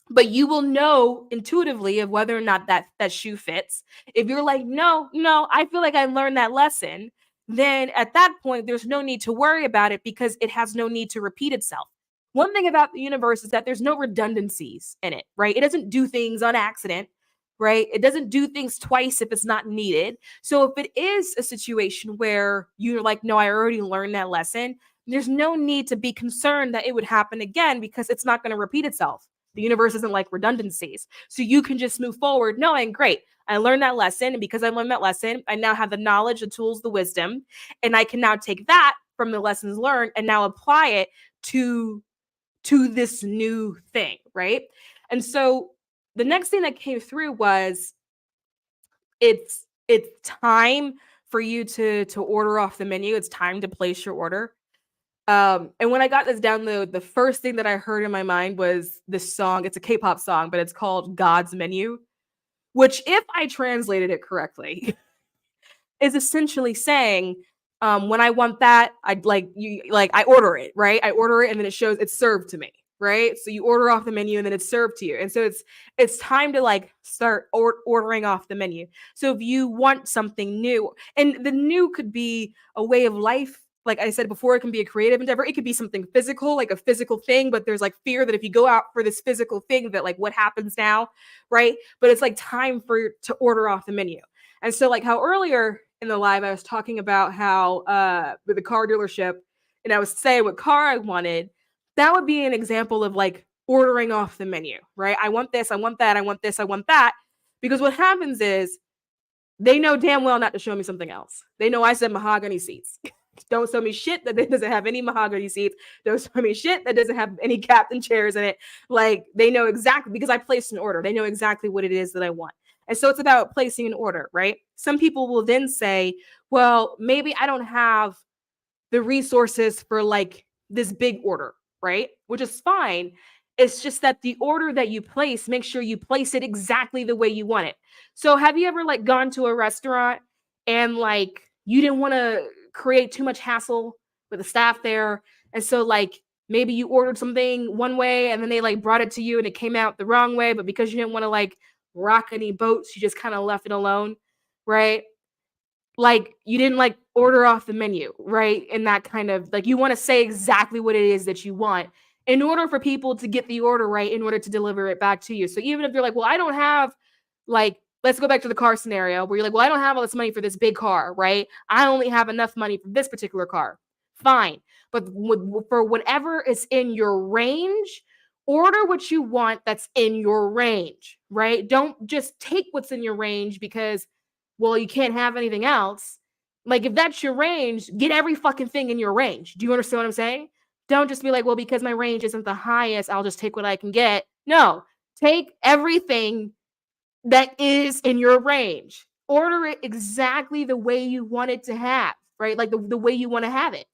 But you will know intuitively of whether or not that shoe fits. If you're like, no, I feel like I learned that lesson, then at that point, there's no need to worry about it because it has no need to repeat itself. One thing about the universe is that there's no redundancies in it, right? It doesn't do things on accident, right? It doesn't do things twice if it's not needed. So if it is a situation where you're like, no, I already learned that lesson, there's no need to be concerned that it would happen again because it's not going to repeat itself. The universe isn't like redundancies. So you can just move forward knowing, great, I learned that lesson. And because I learned that lesson, I now have the knowledge, the tools, the wisdom. And I can now take that from the lessons learned and now apply it to this new thing, right? And so the next thing that came through was it's time for you to order off the menu. It's time to place your order. And when I got this download, the first thing that I heard in my mind was this song. It's a K-pop song, but it's called God's Menu, which, if I translated it correctly, is essentially saying, when I want that, I order it, right? I order it and then it shows it's served to me, right? So you order off the menu and then it's served to you. And so it's time to like start ordering off the menu. So if you want something new, and the new could be a way of life. Like I said before, it can be a creative endeavor. It could be something physical, like a physical thing, but there's like fear that if you go out for this physical thing, that like what happens now, right? But it's like time to order off the menu. And so like how earlier in the live, I was talking about how with the car dealership, and I was saying what car I wanted, that would be an example of like ordering off the menu, right? I want this, I want that, I want this, I want that. Because what happens is they know damn well not to show me something else. They know I said mahogany seats. Don't show me shit that doesn't have any mahogany seats. Don't show me shit that doesn't have any captain chairs in it. Like, they know exactly, because I placed an order. They know exactly what it is that I want. And so it's about placing an order, right? Some people will then say, well, maybe I don't have the resources for like this big order, right? Which is fine. It's just that the order that you place, make sure you place it exactly the way you want it. So have you ever like gone to a restaurant and like you didn't want to create too much hassle with the staff there? And so like maybe you ordered something one way and then they like brought it to you and it came out the wrong way, but because you didn't want to like rock any boats, you just kind of left it alone, right? Like you didn't like order off the menu, right? And that kind of like you want to say exactly what it is that you want in order for people to get the order right in order to deliver it back to you. So even if you're like, well, I don't have like, let's go back to the car scenario where you're like, well, I don't have all this money for this big car, right? I only have enough money for this particular car. Fine. But for whatever is in your range, order what you want that's in your range, right? Don't just take what's in your range because, well, you can't have anything else. Like, if that's your range, get every fucking thing in your range. Do you understand what I'm saying? Don't just be like, well, because my range isn't the highest, I'll just take what I can get. No, take everything that is in your range. Order it exactly the way you want it to have, right? Like the way you want to have it.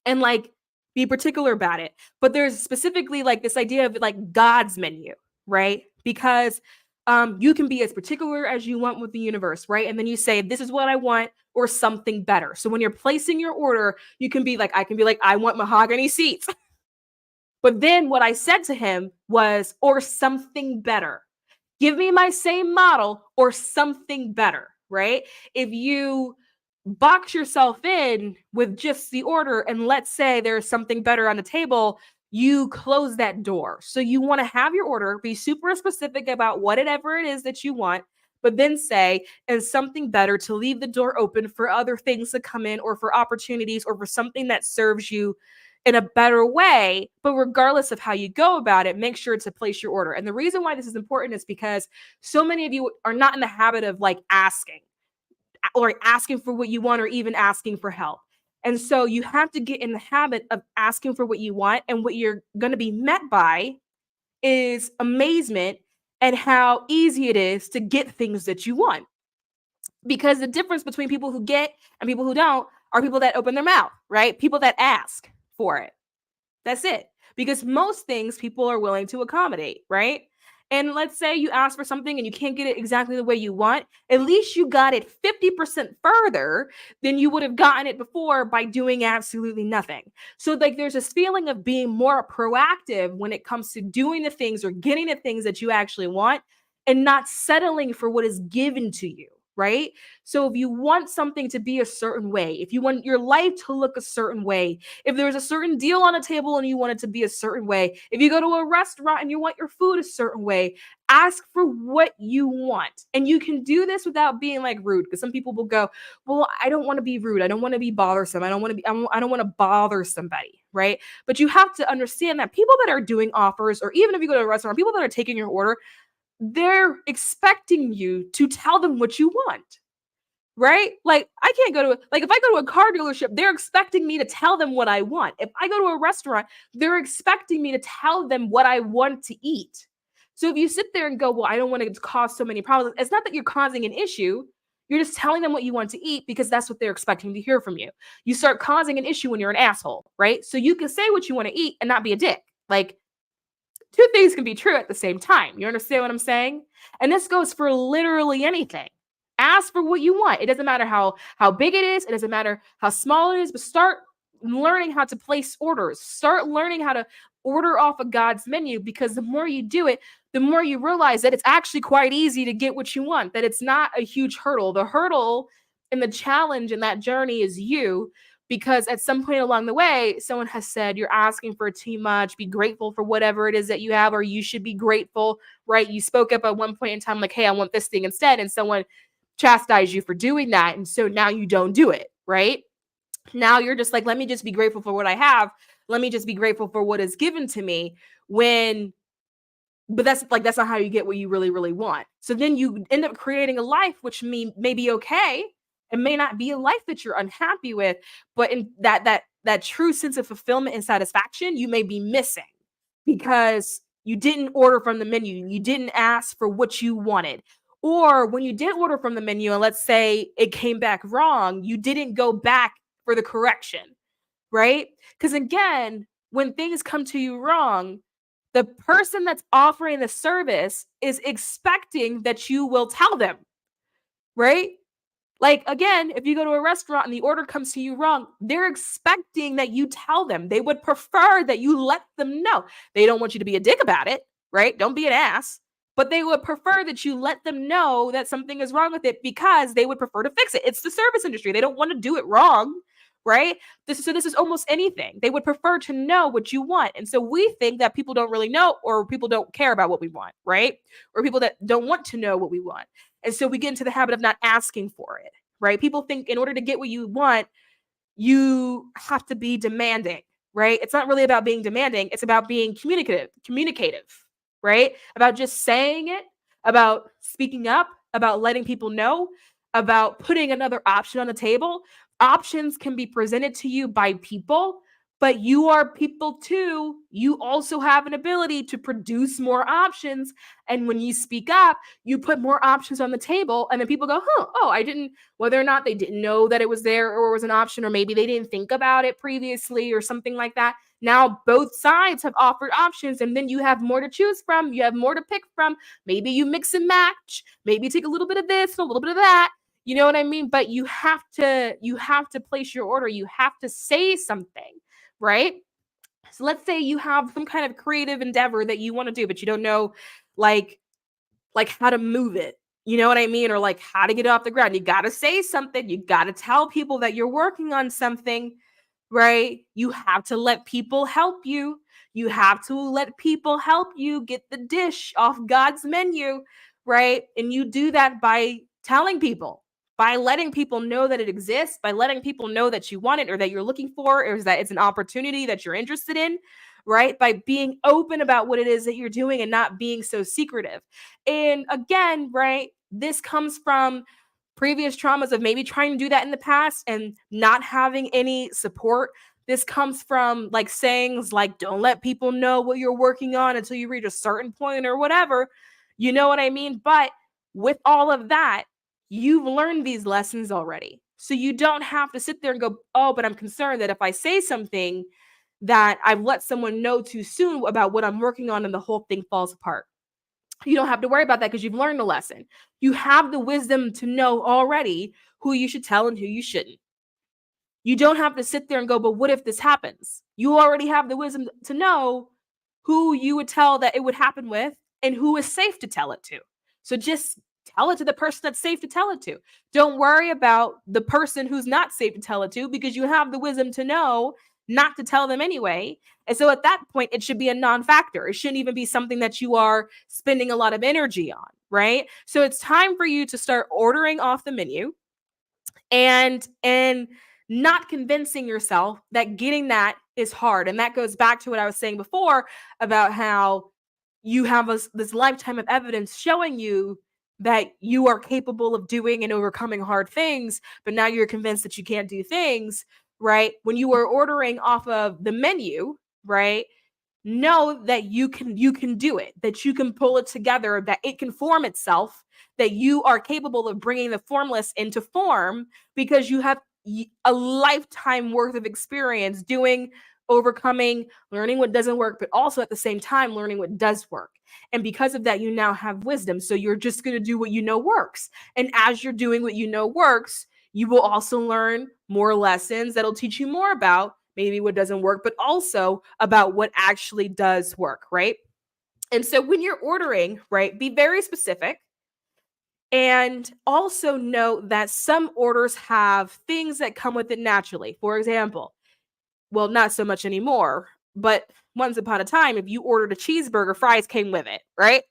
And like be particular about it. But there's specifically like this idea of like God's menu, right? Because you can be as particular as you want with the universe, right? And then you say, this is what I want, or something better. So when you're placing your order, you can be like, I want mahogany seats. But then what I said to him was, or something better. Give me my same model or something better, right? If you box yourself in with just the order and let's say there's something better on the table, you close that door. So you want to have your order, be super specific about whatever it is that you want, but then say, and something better, to leave the door open for other things to come in or for opportunities or for something that serves you in a better way. But regardless of how you go about it, make sure to place your order. And the reason why this is important is because so many of you are not in the habit of like asking or asking for what you want or even asking for help. And so you have to get in the habit of asking for what you want, and what you're going to be met by is amazement at how easy it is to get things that you want. Because the difference between people who get and people who don't are people that open their mouth, right? People that ask for it. That's it. Because most things people are willing to accommodate, right? And let's say you ask for something and you can't get it exactly the way you want. At least you got it 50% further than you would have gotten it before by doing absolutely nothing. So like there's this feeling of being more proactive when it comes to doing the things or getting the things that you actually want and not settling for what is given to you. Right? So if you want something to be a certain way, if you want your life to look a certain way, if there's a certain deal on a table and you want it to be a certain way, if you go to a restaurant and you want your food a certain way, ask for what you want. And you can do this without being like rude, because some people will go, well, I don't want to be rude. I don't want to be bothersome. I don't want to bother somebody, right? But you have to understand that people that are doing offers, or even if you go to a restaurant, people that are taking your order, they're expecting you to tell them what you want, right? Like I can't go to like if I go to a car dealership, they're expecting me to tell them what I want. If I go to a restaurant, they're expecting me to tell them what I want to eat. So if you sit there and go, well, I don't want to cause so many problems, it's not that you're causing an issue. You're just telling them what you want to eat because that's what they're expecting to hear from you. You start causing an issue when you're an asshole, right? So you can say what you want to eat and not be a dick. Like, two things can be true at the same time. You understand what I'm saying? And this goes for literally anything. Ask for what you want. It doesn't matter how big it is. It doesn't matter how small it is, but start learning how to place orders. Start learning how to order off of God's menu, because the more you do it, the more you realize that it's actually quite easy to get what you want, that it's not a huge hurdle. The hurdle and the challenge in that journey is you. Because at some point along the way, someone has said, you're asking for too much, be grateful for whatever it is that you have, or you should be grateful, right? You spoke up at one point in time like, hey, I want this thing instead. And someone chastised you for doing that. And so now you don't do it, right? Now you're just like, let me just be grateful for what I have. Let me just be grateful for what is given to me, when but that's not how you get what you really, really want. So then you end up creating a life which may be okay. It may not be a life that you're unhappy with, but in that true sense of fulfillment and satisfaction, you may be missing because you didn't order from the menu. You didn't ask for what you wanted. Or when you did order from the menu and let's say it came back wrong, you didn't go back for the correction, right? Because again, when things come to you wrong, the person that's offering the service is expecting that you will tell them, right? Like, again, if you go to a restaurant and the order comes to you wrong, they're expecting that you tell them. They would prefer that you let them know. They don't want you to be a dick about it, right? Don't be an ass. But they would prefer that you let them know that something is wrong with it because they would prefer to fix it. It's the service industry. They don't want to do it wrong, right? This is almost anything. They would prefer to know what you want. And so we think that people don't really know or people don't care about what we want, right? Or people that don't want to know what we want. And so we get into the habit of not asking for it, right? People think in order to get what you want, you have to be demanding, right? It's not really about being demanding. It's about being communicative, right? About just saying it, about speaking up, about letting people know, about putting another option on the table. Options can be presented to you by people, but you are people too. You also have an ability to produce more options. And when you speak up, you put more options on the table. And then people go, I didn't, whether or not they didn't know that it was there or was an option, or maybe they didn't think about it previously or something like that. Now both sides have offered options, and then you have more to choose from. You have more to pick from. Maybe you mix and match. Maybe you take a little bit of this and a little bit of that. You know what I mean? But you have to place your order. You have to say something, right? So let's say you have some kind of creative endeavor that you want to do, but you don't know like how to move it. You know what I mean? Or like how to get it off the ground. You got to say something. You got to tell people that you're working on something, right? You have to let people help you. You have to let people help you get the dish off God's menu, right? And you do that by telling people, by letting people know that it exists, by letting people know that you want it or that you're looking for, or that it's an opportunity that you're interested in, right? By being open about what it is that you're doing and not being so secretive. And again, right, this comes from previous traumas of maybe trying to do that in the past and not having any support. This comes from like sayings like, don't let people know what you're working on until you reach a certain point or whatever. You know what I mean? But with all of that, you've learned these lessons already. So you don't have to sit there and go, oh, but I'm concerned that if I say something that I've let someone know too soon about what I'm working on and the whole thing falls apart. You don't have to worry about that because you've learned the lesson. You have the wisdom to know already who you should tell and who you shouldn't. You don't have to sit there and go, but what if this happens? You already have the wisdom to know who you would tell that it would happen with and who is safe to tell it to. So just tell it to the person that's safe to tell it to. Don't worry about the person who's not safe to tell it to because you have the wisdom to know not to tell them anyway. And so at that point, it should be a non-factor. It shouldn't even be something that you are spending a lot of energy on, right? So it's time for you to start ordering off the menu and not convincing yourself that getting that is hard. And that goes back to what I was saying before about how you have this lifetime of evidence showing you that you are capable of doing and overcoming hard things, but now you're convinced that you can't do things, right? When you are ordering off of the menu, right? Know that you can do it, that you can pull it together, that it can form itself, that you are capable of bringing the formless into form because you have a lifetime worth of experience doing, overcoming, learning what doesn't work, but also at the same time learning what does work. And because of that, you now have wisdom. So you're just going to do what you know works. And as you're doing what you know works, you will also learn more lessons that'll teach you more about maybe what doesn't work, but also about what actually does work, right? And so when you're ordering, right, be very specific. And also note that some orders have things that come with it naturally. For example, well, not so much anymore, but once upon a time, if you ordered a cheeseburger, fries came with it, right?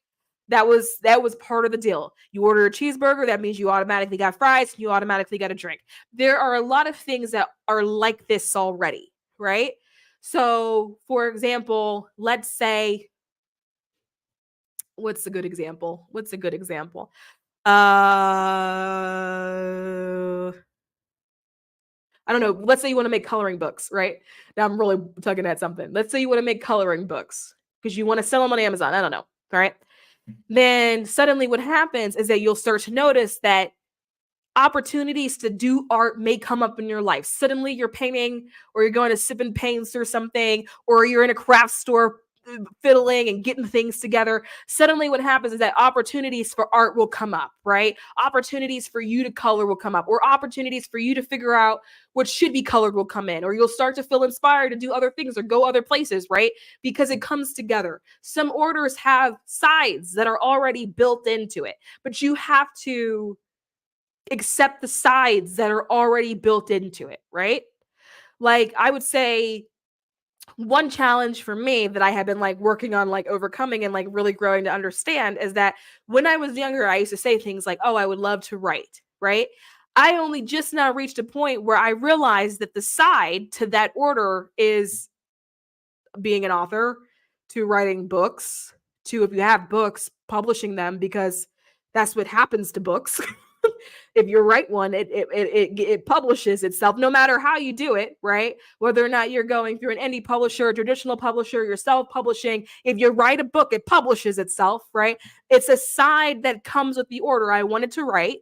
That was part of the deal. You order a cheeseburger, that means you automatically got fries, you automatically got a drink. There are a lot of things that are like this already, right? So, for example, let's say What's a good example? I don't know. Let's say you want to make coloring books, right? Now I'm really tugging at something. Let's say you want to make coloring books because you want to sell them on Amazon. I don't know. All right. Then suddenly what happens is that you'll start to notice that opportunities to do art may come up in your life. Suddenly you're painting or you're going to sip and paints or something, or you're in a craft store fiddling and getting things together. Suddenly what happens is that opportunities for art will come up, right? Opportunities for you to color will come up, or opportunities for you to figure out what should be colored will come in, or you'll start to feel inspired to do other things or go other places, right? Because it comes together. Some orders have sides that are already built into it, but you have to accept the sides that are already built into it, right? Like I would say one challenge for me that I have been like working on like overcoming and like really growing to understand is that when I was younger, I used to say things like, "Oh, I would love to write," right? I only just now reached a point where I realized that the side to that order is being an author, to writing books, to, if you have books, publishing them, because that's what happens to books. If you write one, it publishes itself, no matter how you do it, right? Whether or not you're going through an indie publisher, a traditional publisher, you're self-publishing. If you write a book, it publishes itself, right? It's a side that comes with the order. I wanted to write,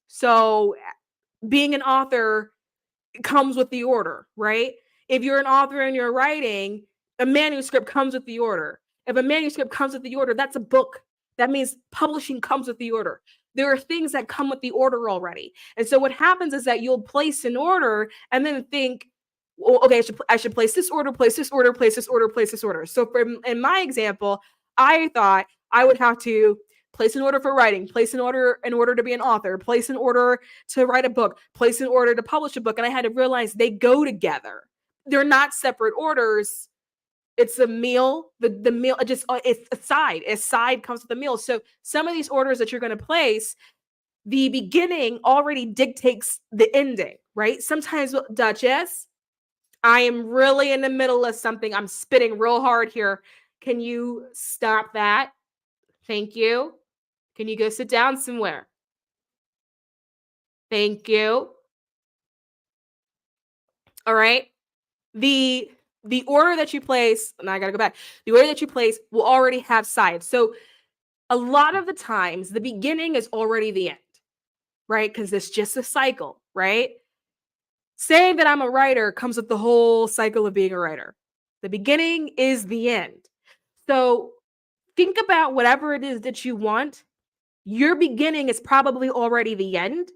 so being an author comes with the order, right? If you're an author and you're writing, a manuscript comes with the order. If a manuscript comes with the order, that's a book. That means publishing comes with the order. There are things that come with the order already. And so what happens is that you'll place an order and then think, well, okay, I should place this order, place this order, place this order, place this order. So in my example, I thought I would have to place an order for writing, place an order in order to be an author, place an order to write a book, place an order to publish a book. And I had to realize they go together. They're not separate orders. It's a meal. The meal, it's a side. A side comes with the meal. So some of these orders that you're going to place, the beginning already dictates the ending, right? Sometimes, Duchess, I am really in the middle of something. I'm spitting real hard here. Can you stop that? Thank you. Can you go sit down somewhere? Thank you. All right. The order that you place, and I got to go back. The order that you place will already have sides. So a lot of the times the beginning is already the end, right? Because it's just a cycle, right? Saying that I'm a writer comes with the whole cycle of being a writer. The beginning is the end. So think about whatever it is that you want. Your beginning is probably already the end.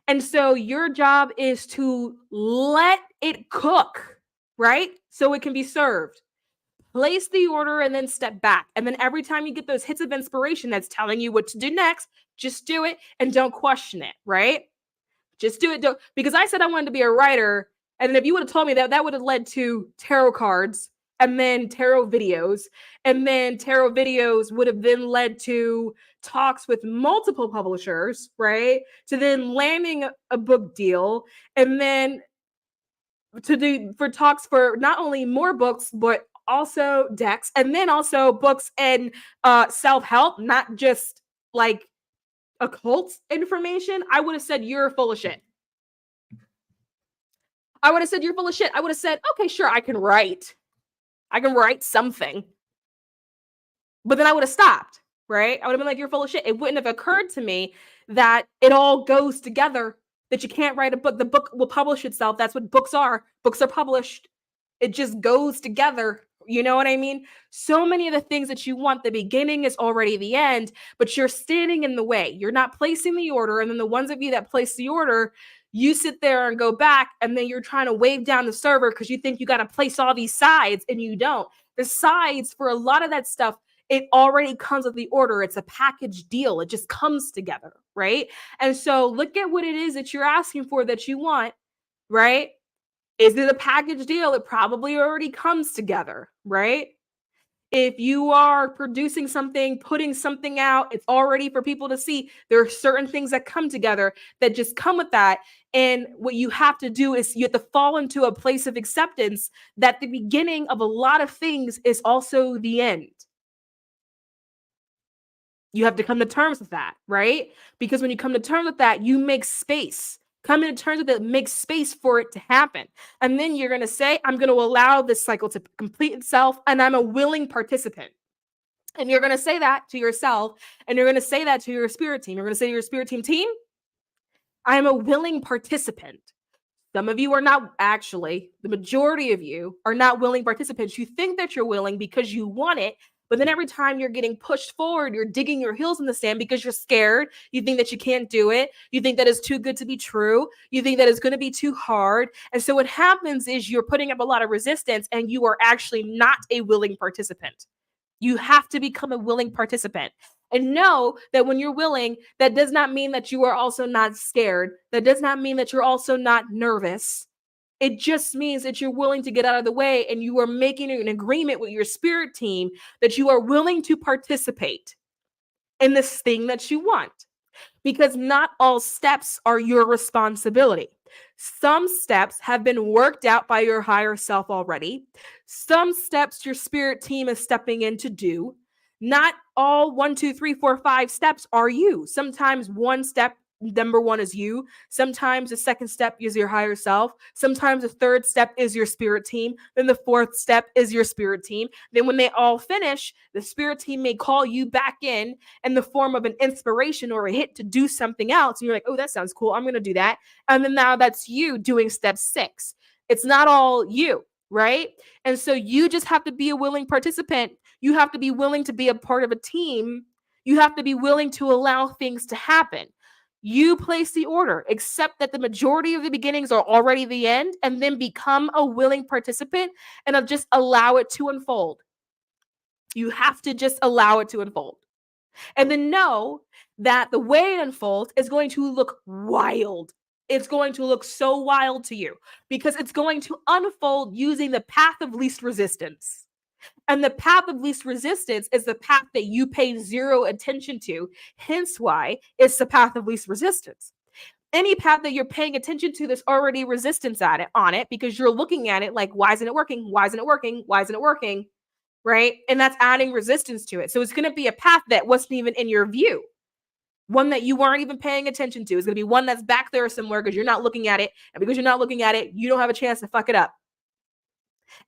And so your job is to let it cook, right? So it can be served. Place the order and then step back. And then every time you get those hits of inspiration that's telling you what to do next, just do it and don't question it, right? Just do it. Because I said I wanted to be a writer. And then if you would have told me that, that would have led to tarot cards and then tarot videos. And then tarot videos would have then led to talks with multiple publishers, right? To then landing a book deal. And then to do for talks for not only more books, but also decks. And then also books and self-help, not just like occult information. I would have said you're full of shit. I would have said you're full of shit. I would have said, okay, sure, I can write something. But then I would have stopped, right? I would have been like, you're full of shit. It wouldn't have occurred to me that it all goes together, that you can't write a book. The book will publish itself. That's what books are. Books are published. It just goes together. You know what I mean? So many of the things that you want, the beginning is already the end, but you're standing in the way. You're not placing the order. And then the ones of you that place the order, you sit there and go back, and then you're trying to wave down the server because you think you got to place all these sides, and you don't. The sides for a lot of that stuff, it already comes with the order. It's a package deal. It just comes together, right? And so look at what it is that you're asking for that you want, right? Is it a package deal? It probably already comes together, right? If you are producing something, putting something out, it's already for people to see. There are certain things that come together that just come with that. And what you have to do is you have to fall into a place of acceptance that the beginning of a lot of things is also the end. You have to come to terms with that, right? Because when you come to terms with that, you make space. Coming to terms with it makes space for it to happen. And then you're going to say, I'm going to allow this cycle to complete itself, and I'm a willing participant. And you're going to say that to yourself, and you're going to say that to your spirit team. You're going to say to your spirit team, I am a willing participant. Some of you are not, actually, the majority of you are not willing participants. You think that you're willing because you want it, but then every time you're getting pushed forward, you're digging your heels in the sand because you're scared. You think that you can't do it. You think that it's too good to be true. You think that it's going to be too hard. And so what happens is you're putting up a lot of resistance, and you are actually not a willing participant. You have to become a willing participant. And know that when you're willing, that does not mean that you are also not scared. That does not mean that you're also not nervous. It just means that you're willing to get out of the way, and you are making an agreement with your spirit team that you are willing to participate in this thing that you want. Because not all steps are your responsibility. Some steps have been worked out by your higher self already. Some steps your spirit team is stepping in to do. Not all 1, 2, 3, 4, 5 steps are you. Sometimes one step, number one, is you. Sometimes the second step is your higher self. Sometimes the third step is your spirit team. Then the fourth step is your spirit team. Then when they all finish, the spirit team may call you back in the form of an inspiration or a hit to do something else. And you're like, oh, that sounds cool. I'm going to do that. And then now that's you doing step 6. It's not all you, right? And so you just have to be a willing participant. You have to be willing to be a part of a team. You have to be willing to allow things to happen. You place the order, accept that the majority of the beginnings are already the end, and then become a willing participant and just allow it to unfold. You have to just allow it to unfold. And then know that the way it unfolds is going to look wild. It's going to look so wild to you because it's going to unfold using the path of least resistance. And the path of least resistance is the path that you pay zero attention to. Hence why it's the path of least resistance. Any path that you're paying attention to, there's already resistance on it because you're looking at it like, why isn't it working? Why isn't it working? Why isn't it working? Right? And that's adding resistance to it. So it's going to be a path that wasn't even in your view. One that you weren't even paying attention to. It's going to be one that's back there somewhere because you're not looking at it. And because you're not looking at it, you don't have a chance to fuck it up.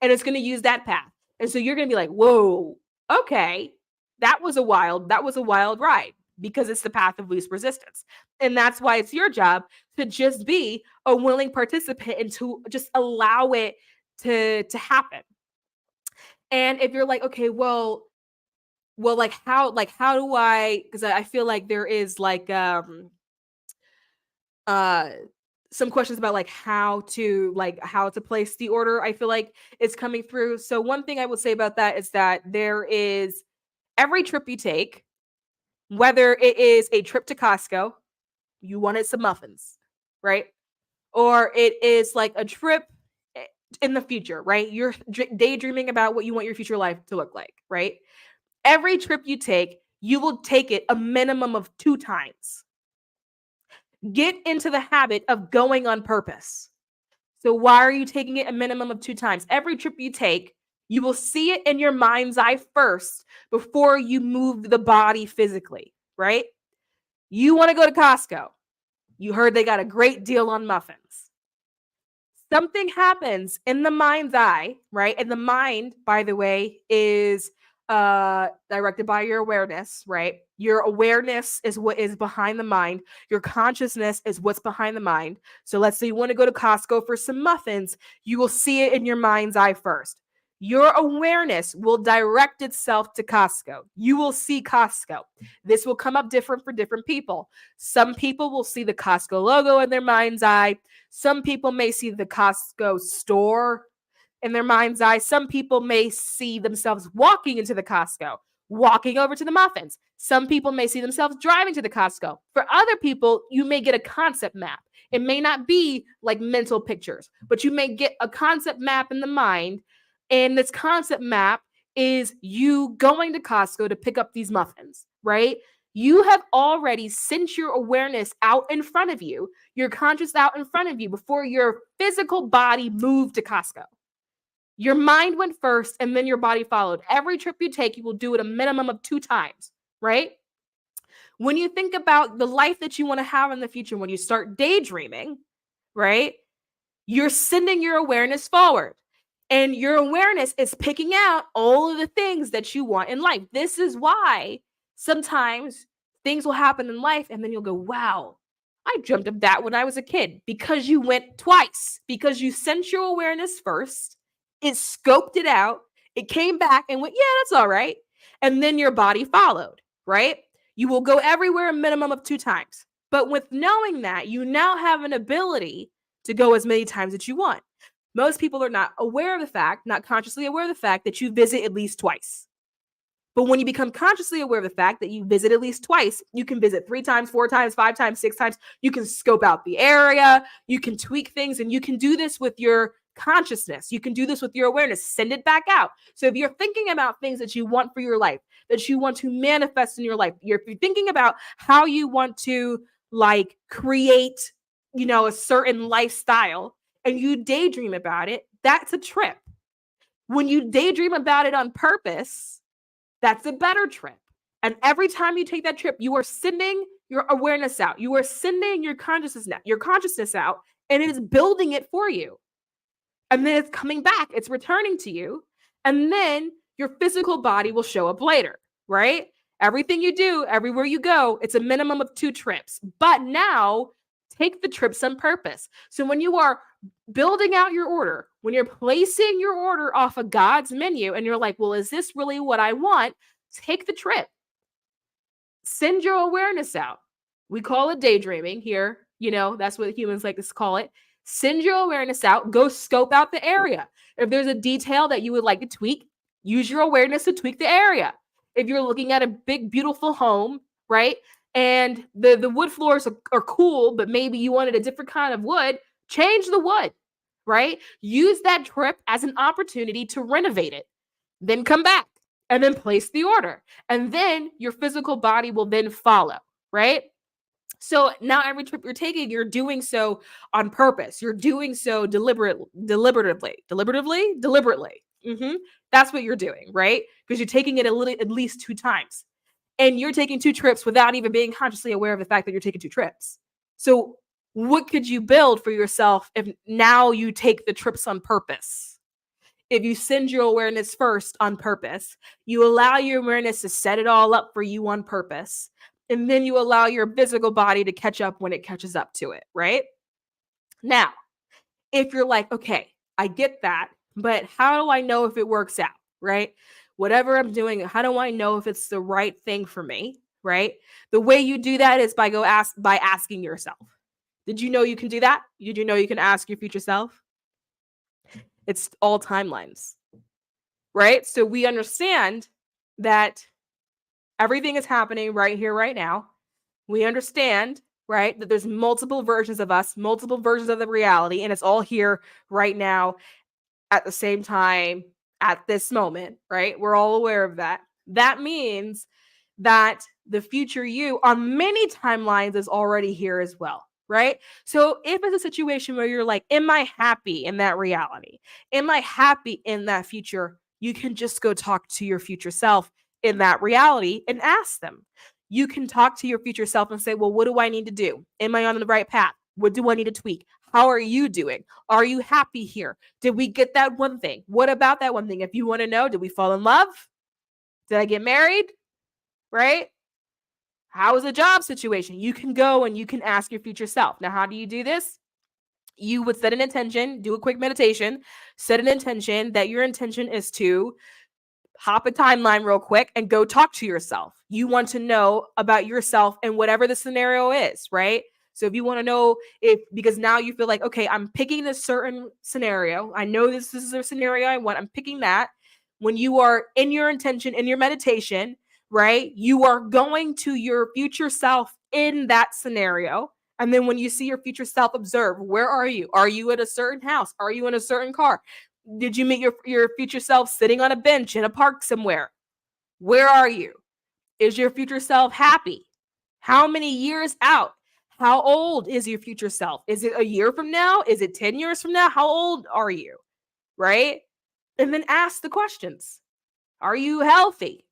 And it's going to use that path. And so you're going to be like, whoa, okay, that was a wild ride because it's the path of least resistance. And that's why it's your job to just be a willing participant and to just allow it to happen. And if you're like, okay, well, like how do I, because I feel like there is like some questions about like how to place the order. I feel like it's coming through. So one thing I will say about that is that there is every trip you take, whether it is a trip to Costco, you wanted some muffins, right? Or it is like a trip in the future, right? You're daydreaming about what you want your future life to look like, right? Every trip you take, you will take it a minimum of 2 times. Get into the habit of going on purpose. So why are you taking it a minimum of 2 times? Every trip you take, you will see it in your mind's eye first before you move the body physically, right? You want to go to Costco. You heard they got a great deal on muffins. Something happens in the mind's eye, right? And the mind, by the way, is directed by your awareness, right? Your awareness is what is behind the mind. Your consciousness is what's behind the mind. So let's say you want to go to Costco for some muffins. You will see it in your mind's eye first. Your awareness will direct itself to Costco. You will see Costco. This will come up different for different people. Some people will see the Costco logo in their mind's eye. Some people may see the Costco store in their mind's eye. Some people may see themselves walking into the Costco, walking over to the muffins. Some people may see themselves driving to the Costco. For other people, you may get a concept map. It may not be like mental pictures, but you may get a concept map in the mind. And this concept map is you going to Costco to pick up these muffins, right? You have already sent your awareness out in front of you, your conscious out in front of you before your physical body moved to Costco. Your mind went first and then your body followed. Every trip you take, you will do it a minimum of 2 times, right? When you think about the life that you want to have in the future, when you start daydreaming, right, you're sending your awareness forward. And your awareness is picking out all of the things that you want in life. This is why sometimes things will happen in life and then you'll go, wow, I dreamt of that when I was a kid, because you went twice, because you sent your awareness first, it scoped it out, it came back and went, yeah, that's all right. And then your body followed, right? You will go everywhere a minimum of 2 times. But with knowing that, you now have an ability to go as many times as you want. Most people are not aware of the fact, not consciously aware of the fact that you visit at least twice. But when you become consciously aware of the fact that you visit at least twice, you can visit 3 times, 4 times, 5 times, 6 times. You can scope out the area, you can tweak things, and you can do this with your consciousness. You can do this with your awareness. Send it back out. So if you're thinking about things that you want for your life, that you want to manifest in your life, if you're thinking about how you want to like create, a certain lifestyle, and you daydream about it, that's a trip. When you daydream about it on purpose, that's a better trip. And every time you take that trip, you are sending your awareness out. You are sending your consciousness out, and it is building it for you. And then it's coming back, it's returning to you. And then your physical body will show up later, right? Everything you do, everywhere you go, it's a minimum of 2 trips. But now take the trips on purpose. So when you are building out your order, when you're placing your order off of God's menu and you're like, well, is this really what I want? Take the trip. Send your awareness out. We call it daydreaming here. That's what humans like to call it. Send your awareness out. Go scope out the area. If there's a detail that you would like to tweak, use your awareness to tweak the area. If you're looking at a big, beautiful home, right? And the wood floors are cool, but maybe you wanted a different kind of wood, change the wood, right? Use that trip as an opportunity to renovate it. Then come back and then place the order. And then your physical body will then follow, right? So now every trip you're taking, you're doing so on purpose. You're doing so deliberately. That's what you're doing, right? Because you're taking it at least 2 times. And you're taking 2 trips without even being consciously aware of the fact that you're taking 2 trips. So what could you build for yourself if now you take the trips on purpose? If you send your awareness first on purpose, you allow your awareness to set it all up for you on purpose, and then you allow your physical body to catch up when it catches up to it, right? Now, if you're like, okay, I get that, but how do I know if it works out, right? Whatever I'm doing, how do I know if it's the right thing for me, right? The way you do that is by asking yourself. Did you know you can do that? Did you know you can ask your future self? It's all timelines, right? So we understand that everything is happening right here, right now. We understand, right, that there's multiple versions of us, multiple versions of the reality, and it's all here right now at the same time at this moment, right? We're all aware of that. That means that the future you on many timelines is already here as well, right? So if it's a situation where you're like, am I happy in that reality? Am I happy in that future? You can just go talk to your future self in that reality and ask them. You can talk to your future self and say, well, what do I need to do? Am I on the right path? What do I need to tweak? How are you doing? Are you happy here? Did we get that one thing? What about that one thing? If you want to know, did we fall in love? Did I get married? Right? How is the job situation? You can go and you can ask your future self. Now, how do you do this? You would set an intention, do a quick meditation, set an intention that your intention is to hop a timeline real quick and go talk to yourself. You want to know about yourself and whatever the scenario is, right? So if you want to know because now you feel like, okay, I'm picking this certain scenario. I know this is the scenario I want. I'm picking that. When you are in your intention, in your meditation, right? You are going to your future self in that scenario. And then when you see your future self, observe, where are you? Are you at a certain house? Are you in a certain car? Did you meet your future self sitting on a bench in a park somewhere? Where are you? Is your future self happy? How many years out? How old is your future self? Is it a year from now? Is it 10 years from now? How old are you? Right? And then ask the questions. Are you healthy?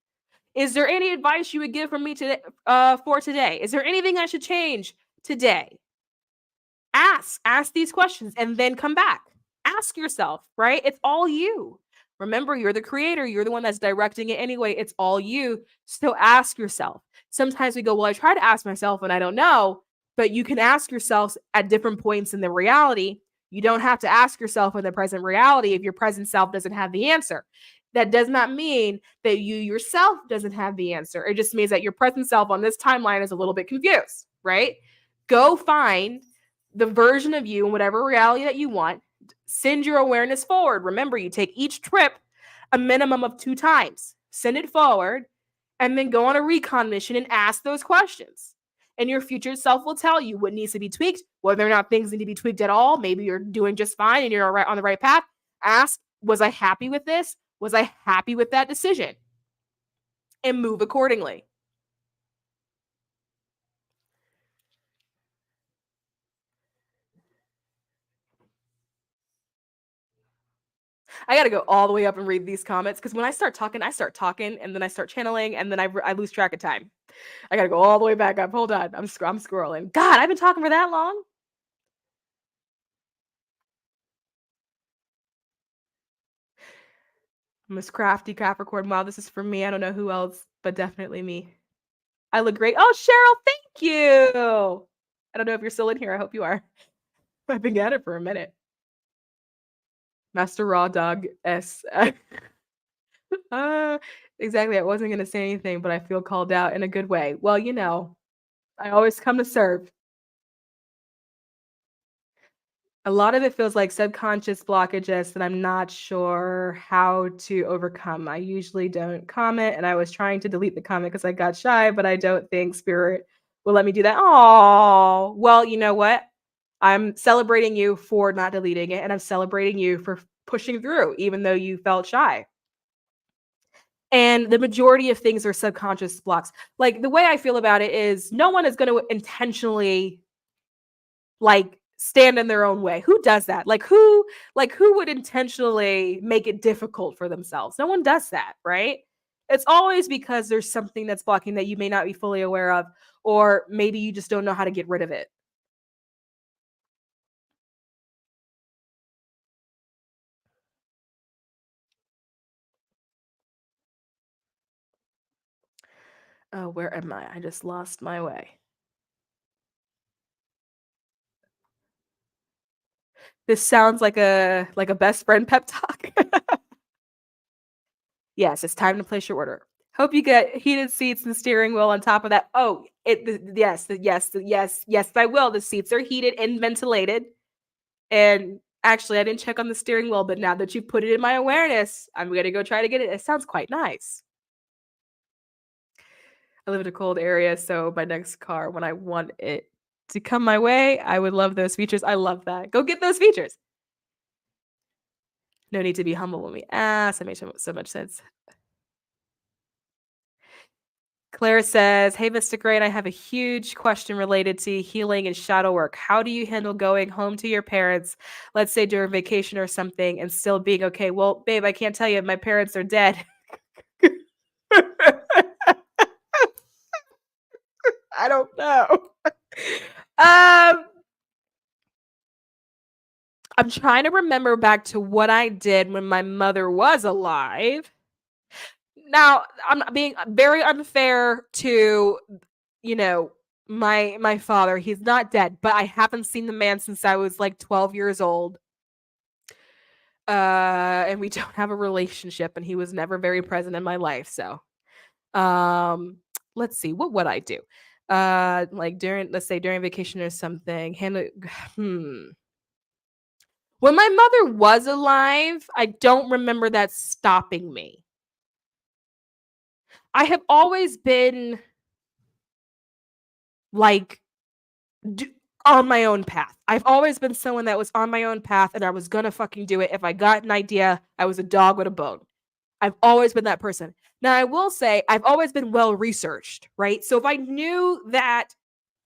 Is there any advice you would give for me today for today? Is there anything I should change today? Ask these questions and then come back. Ask yourself, right? It's all you. Remember, you're the creator. You're the one that's directing it anyway. It's all you. So ask yourself. Sometimes we go, well, I try to ask myself and I don't know, but you can ask yourself at different points in the reality. You don't have to ask yourself in the present reality if your present self doesn't have the answer. That does not mean that you yourself doesn't have the answer. It just means that your present self on this timeline is a little bit confused, right? Go find the version of you in whatever reality that you want. Send your awareness forward. Remember, you take each trip a minimum of 2 times. Send it forward and then go on a recon mission and ask those questions. And your future self will tell you what needs to be tweaked, whether or not things need to be tweaked at all. Maybe you're doing just fine and you're on the right path. Ask, was I happy with this? Was I happy with that decision? And move accordingly. I got to go all the way up and read these comments because when I start talking, and then I start channeling, and then I lose track of time. I got to go all the way back up. Hold on. I'm scrolling. God, I've been talking for that long. Miss Crafty Capricorn. Wow, this is for me. I don't know who else, but definitely me. I look great. Oh, Cheryl, thank you. I don't know if you're still in here. I hope you are. I've been at it for a minute. Master Raw Dog S. Exactly. I wasn't going to say anything, but I feel called out in a good way. Well, you know, I always come to serve. A lot of it feels like subconscious blockages that I'm not sure how to overcome. I usually don't comment, and I was trying to delete the comment because I got shy, but I don't think Spirit will let me do that. Oh, well, you know what? I'm celebrating you for not deleting it, and I'm celebrating you for pushing through, even though you felt shy. And the majority of things are subconscious blocks. Like the way I feel about it is no one is going to intentionally like stand in their own way. Who does that? Like who would intentionally make it difficult for themselves? No one does that, right? It's always because there's something that's blocking that you may not be fully aware of, or maybe you just don't know how to get rid of it. Oh, where am I? I just lost my way. This sounds like a best friend pep talk. Yes, it's time to place your order. Hope you get heated seats and steering wheel on top of that. Oh, yes, I will. The seats are heated and ventilated. And actually, I didn't check on the steering wheel, but now that you put it in my awareness, I'm going to go try to get it. It sounds quite nice. I live in a cold area, so my next car, when I want it to come my way, I would love those features. I love that. Go get those features. No need to be humble when we ask. That makes so much sense. Claire says, hey, Mr. Gray, I have a huge question related to healing and shadow work. How do you handle going home to your parents, let's say during vacation or something, and still being okay? Well, babe, I can't tell you. My parents are dead. I don't know. I'm trying to remember back to what I did when my mother was alive. Now, I'm being very unfair to, you know, my father. He's not dead, but I haven't seen the man since I was like 12 years old. And we don't have a relationship, and he was never very present in my life. So, let's see, what would I do? Like let's say during vacation or something. When my mother was alive, I don't remember that stopping me. I have always been like on my own path. I've always been someone that was on my own path and I was gonna fucking do it. If I got an idea, I was a dog with a bone. I've always been that person. Now, I will say I've always been well researched, right? So if I knew that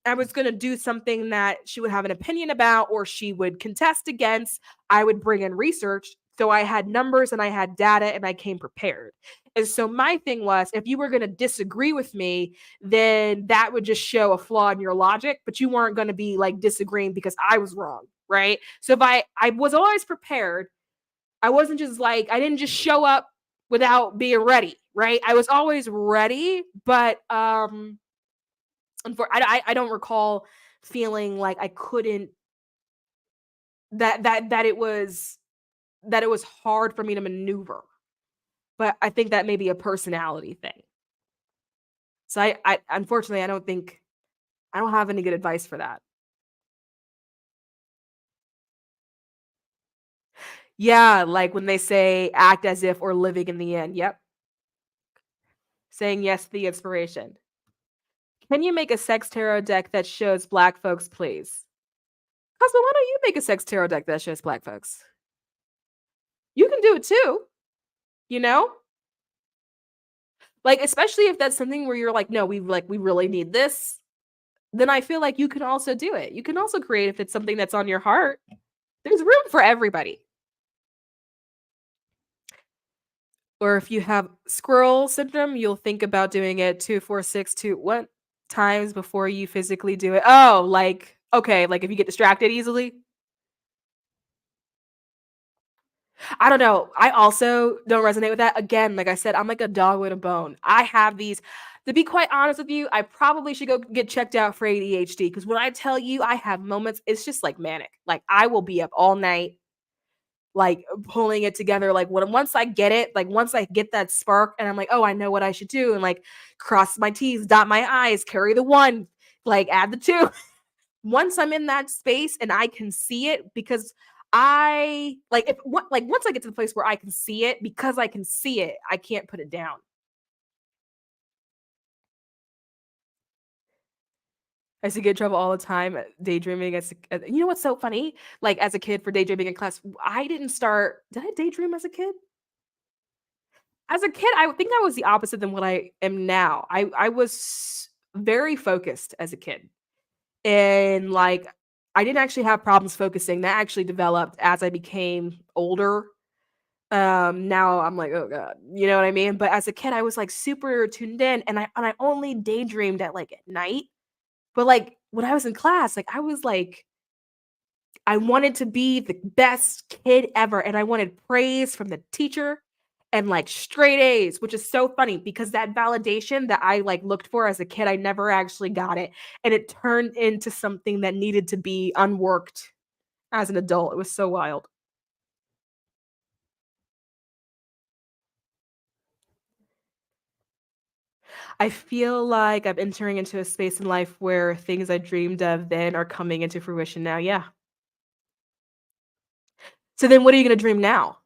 I was going to do something that she would have an opinion about or she would contest against, I would bring in research So I had numbers and I had data and I came prepared. And so my thing was, if you were going to disagree with me, then that would just show a flaw in your logic, but you weren't going to be like disagreeing because I was wrong, right? So if I was always prepared, I wasn't just like, I didn't just show up without being ready, right? I was always ready, but I don't recall feeling like I couldn't that it was hard for me to maneuver. But I think that may be a personality thing. So I unfortunately I don't have any good advice for that. Yeah, like when they say act as if or living in the end. Yep. Saying yes to the inspiration. Can you make a sex tarot deck that shows black folks, please? Husband, why don't you make a sex tarot deck that shows black folks? You can do it too, you know? Like, especially if that's something where you're like, no, we really need this, then I feel like you can also do it. You can also create if it's something that's on your heart. There's room for everybody. Or if you have squirrel syndrome, you'll think about doing it 2, 4, 6, 2, what times before you physically do it. Oh, like, okay, like if you get distracted easily. I don't know. I also don't resonate with that. Again, like I said, I'm like a dog with a bone. I have these, to be quite honest with you, I probably should go get checked out for ADHD because when I tell you I have moments, it's just like manic. Like I will be up all night, like pulling it together. Like when once I get it, like once I get that spark and I'm like, oh, I know what I should do. And like cross my T's, dot my I's, carry the one, like add the two. Once I'm in that space and I can see it because I like if what like once I get to the place where I can see it, because I can see it, I can't put it down. I used to get in trouble all the time daydreaming you know what's so funny? Like as a kid for daydreaming in class, did I daydream as a kid? As a kid, I think I was the opposite than what I am now. I was very focused as a kid. And like I didn't actually have problems focusing. That actually developed as I became older. Now I'm like, oh god, you know what I mean? But as a kid, I was like super tuned in and I only daydreamed at like at night. But like when I was in class, like I was like I wanted to be the best kid ever and I wanted praise from the teacher and like straight A's, which is so funny because that validation that I like looked for as a kid, I never actually got it. And it turned into something that needed to be unworked as an adult. It was so wild. I feel like I'm entering into a space in life where things I dreamed of then are coming into fruition now. Yeah. So then what are you going to dream now?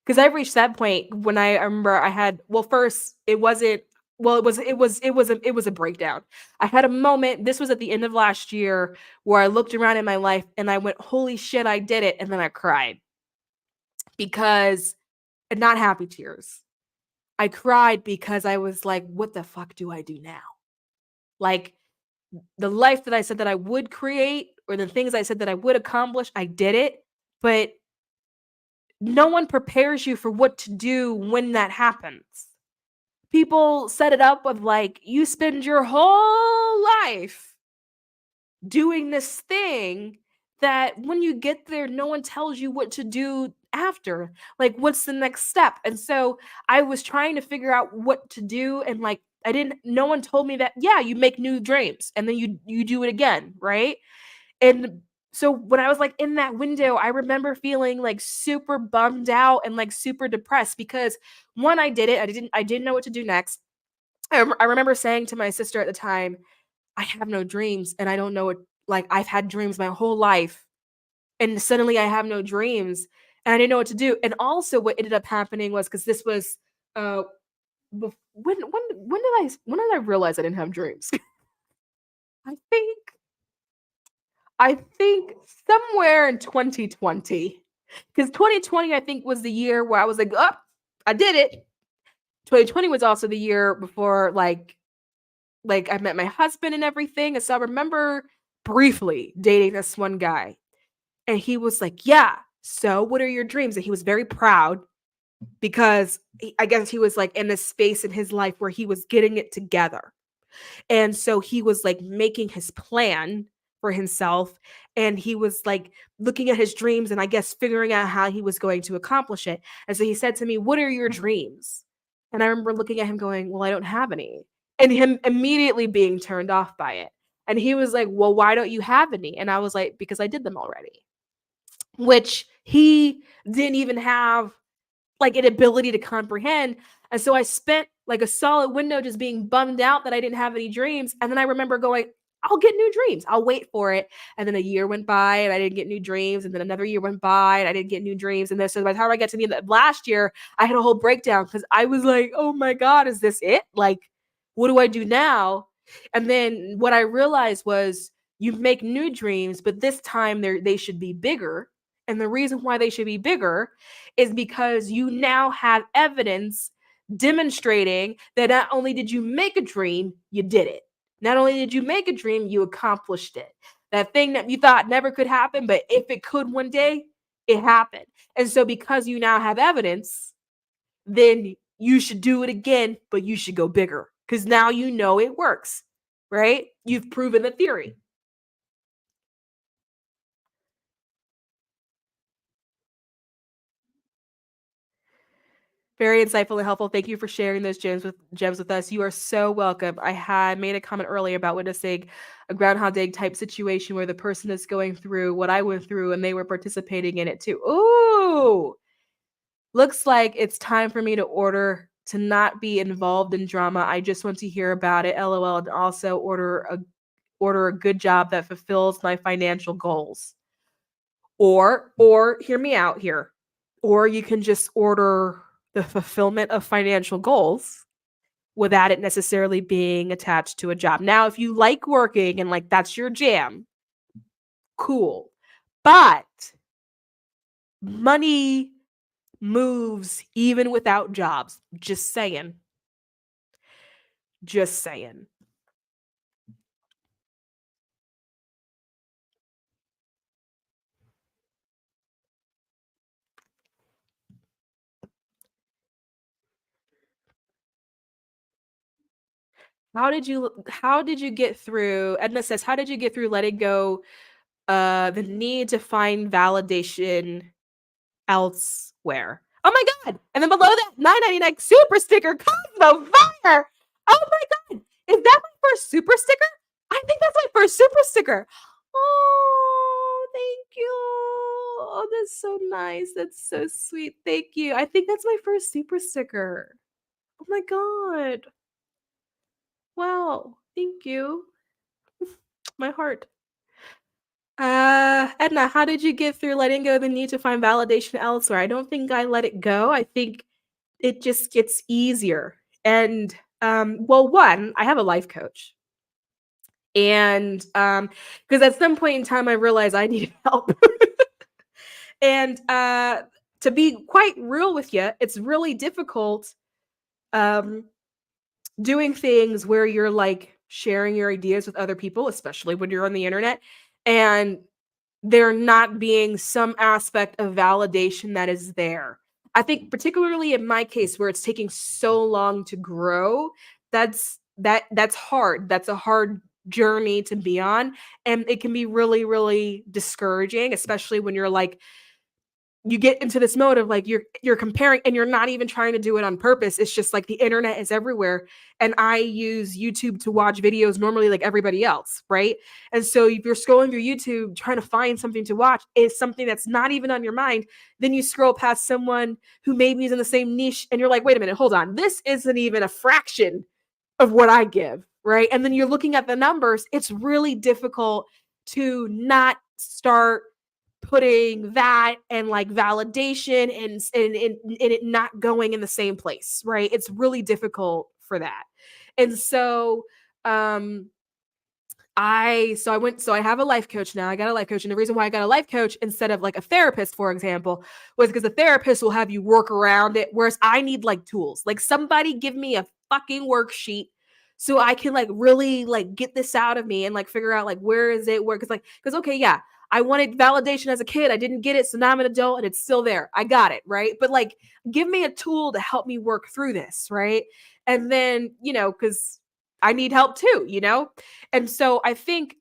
Because I've reached that point when I remember I had well, first it wasn't well, it was a breakdown. I had a moment, this was at the end of last year, where I looked around in my life and I went, "Holy shit, I did it." And then I cried because not happy tears. I cried because I was like, "What the fuck do I do now?" Like the life that I said that I would create or the things I said that I would accomplish, I did it, but no one prepares you for what to do when that happens. People set it up with like you spend your whole life doing this thing that when you get there no one tells you what to do after, like what's the next step. And so I was trying to figure out what to do and like I didn't no one told me that yeah you make new dreams and then you do it again, right? And so when I was like in that window, I remember feeling like super bummed out and like super depressed because one, I did it. I didn't know what to do next. I remember saying to my sister at the time, I have no dreams and I don't know what like I've had dreams my whole life and suddenly I have no dreams and I didn't know what to do. And also what ended up happening was because this was uh when did I realize I didn't have dreams? I think I think somewhere in 2020. Because 2020, I think, was the year where I was like, oh, I did it. 2020 was also the year before, like I met my husband and everything. And so I remember briefly dating this one guy. And he was like, yeah. so what are your dreams? And he was very proud because I guess he was like in this space in his life where he was getting it together. And so he was like making his plan for himself, and he was like looking at his dreams and I guess figuring out how he was going to accomplish it. And so he said to me, "What are your dreams?" And I remember looking at him going, "Well, I don't have any." And him immediately being turned off by it. And he was like, "Well, why don't you have any?" And I was like, "Because I did them already." Which he didn't even have like an ability to comprehend. And so I spent like a solid window just being bummed out that I didn't have any dreams. And then I remember going, I'll get new dreams. I'll wait for it. And then a year went by and I didn't get new dreams. And then another year went by and I didn't get new dreams. And then so by the time I got to the end of last year, I had a whole breakdown because I was like, oh my God, is this it? Like, what do I do now? And then what I realized was you make new dreams, but this time they should be bigger. And the reason why they should be bigger is because you now have evidence demonstrating that not only did you make a dream, you did it. Not only did you make a dream, you accomplished it. That thing that you thought never could happen, but if it could one day, it happened. And so because you now have evidence, then you should do it again, but you should go bigger because now you know it works, right? You've proven the theory. Very insightful and helpful. Thank you for sharing those gems with us. You are so welcome. I had made a comment earlier about witnessing a Groundhog Day type situation where the person is going through what I went through and they were participating in it too. Ooh, looks like it's time for me to order to not be involved in drama. I just want to hear about it. LOL. And also order a good job that fulfills my financial goals. Or hear me out here. Or you can just order the fulfillment of financial goals without it necessarily being attached to a job. Now, if you like working and like that's your jam, cool. But money moves even without jobs. Just saying. Just saying. How did you get through? Edna says, how did you get through letting go the need to find validation elsewhere? Oh my god! And then below that, 9.99 super sticker, Cosmo Fire! Oh my god! Is that my first super sticker? I think that's my first super sticker. Oh, thank you. Oh, that's so nice. That's so sweet. Thank you. I think that's my first super sticker. Oh my god. Wow. Thank you. My heart. Edna, how did you get through letting go of the need to find validation elsewhere? I don't think I let it go. I think it just gets easier. And well, one, I have a life coach. And because at some point in time I realized I needed help. And to be quite real with you, it's really difficult um doing things where you're like sharing your ideas with other people, especially when you're on the internet, and there not being some aspect of validation that is there. I think particularly in my case where it's taking so long to grow, that's hard. That's a hard journey to be on, and it can be really really discouraging, especially when you're like you get into this mode of like you're comparing and you're not even trying to do it on purpose. It's just like the internet is everywhere and I use YouTube to watch videos normally like everybody else, right? And so if you're scrolling through YouTube trying to find something to watch, is something that's not even on your mind, then you scroll past someone who maybe is in the same niche and you're like, wait a minute, hold on, this isn't even a fraction of what I give, right? And then you're looking at the numbers. It's really difficult to not start putting that and like validation and it not going in the same place, right? It's really difficult for that. And so I have a life coach now. I got a life coach. And the reason why I got a life coach instead of like a therapist, for example, was because the therapist will have you work around it. Whereas I need like tools. Like somebody give me a fucking worksheet so I can like really like get this out of me and like figure out like where is it, where because okay, yeah, I wanted validation as a kid. I didn't get it. So now I'm an adult and it's still there. I got it. Right. But like, give me a tool to help me work through this. Right. And then, because I need help too. And so I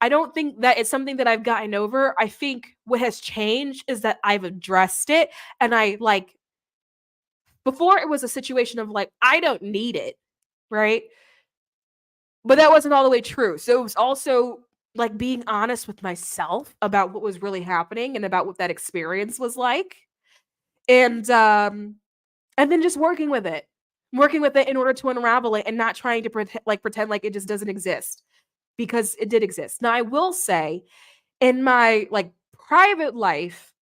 don't think that it's something that I've gotten over. I think what has changed is that I've addressed it. And before it was a situation of like, I don't need it. Right. But that wasn't all the way true. So it was also like being honest with myself about what was really happening and about what that experience was like. And then just working with it. Working with it in order to unravel it and not trying to pretend like it just doesn't exist, because it did exist. Now I will say, in my like private life,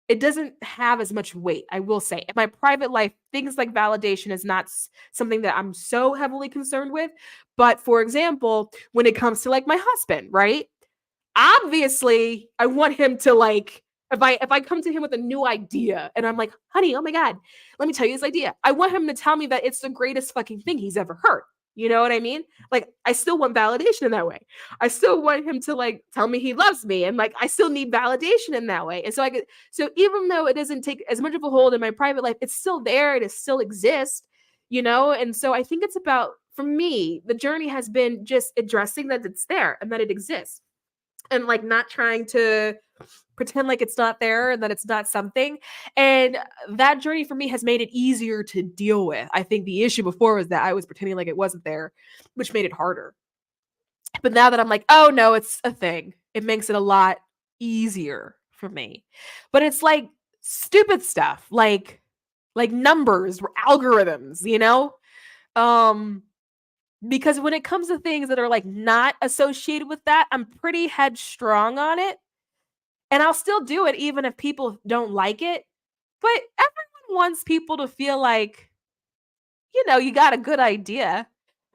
it doesn't have as much weight. I will say, in my private life, things like validation is not something that I'm so heavily concerned with. But for example, when it comes to like my husband, right? Obviously, I want him to like, if I come to him with a new idea and I'm like, honey, oh my God, let me tell you this idea. I want him to tell me that it's the greatest fucking thing he's ever heard. You know what I mean? Like, I still want validation in that way. I still want him to like tell me he loves me, and like I still need validation in that way. And so even though it doesn't take as much of a hold in my private life, it's still there and it still exists. And so I think it's about, for me, the journey has been just addressing that it's there and that it exists, and like not trying to pretend like it's not there and that it's not something. And that journey for me has made it easier to deal with. I think the issue before was that I was pretending like it wasn't there, which made it harder. But now that I'm like, oh no, it's a thing, it makes it a lot easier for me. But it's like stupid stuff, like numbers, algorithms. Because when it comes to things that are like not associated with that, I'm pretty headstrong on it. And I'll still do it even if people don't like it. But everyone wants people to feel like, you got a good idea.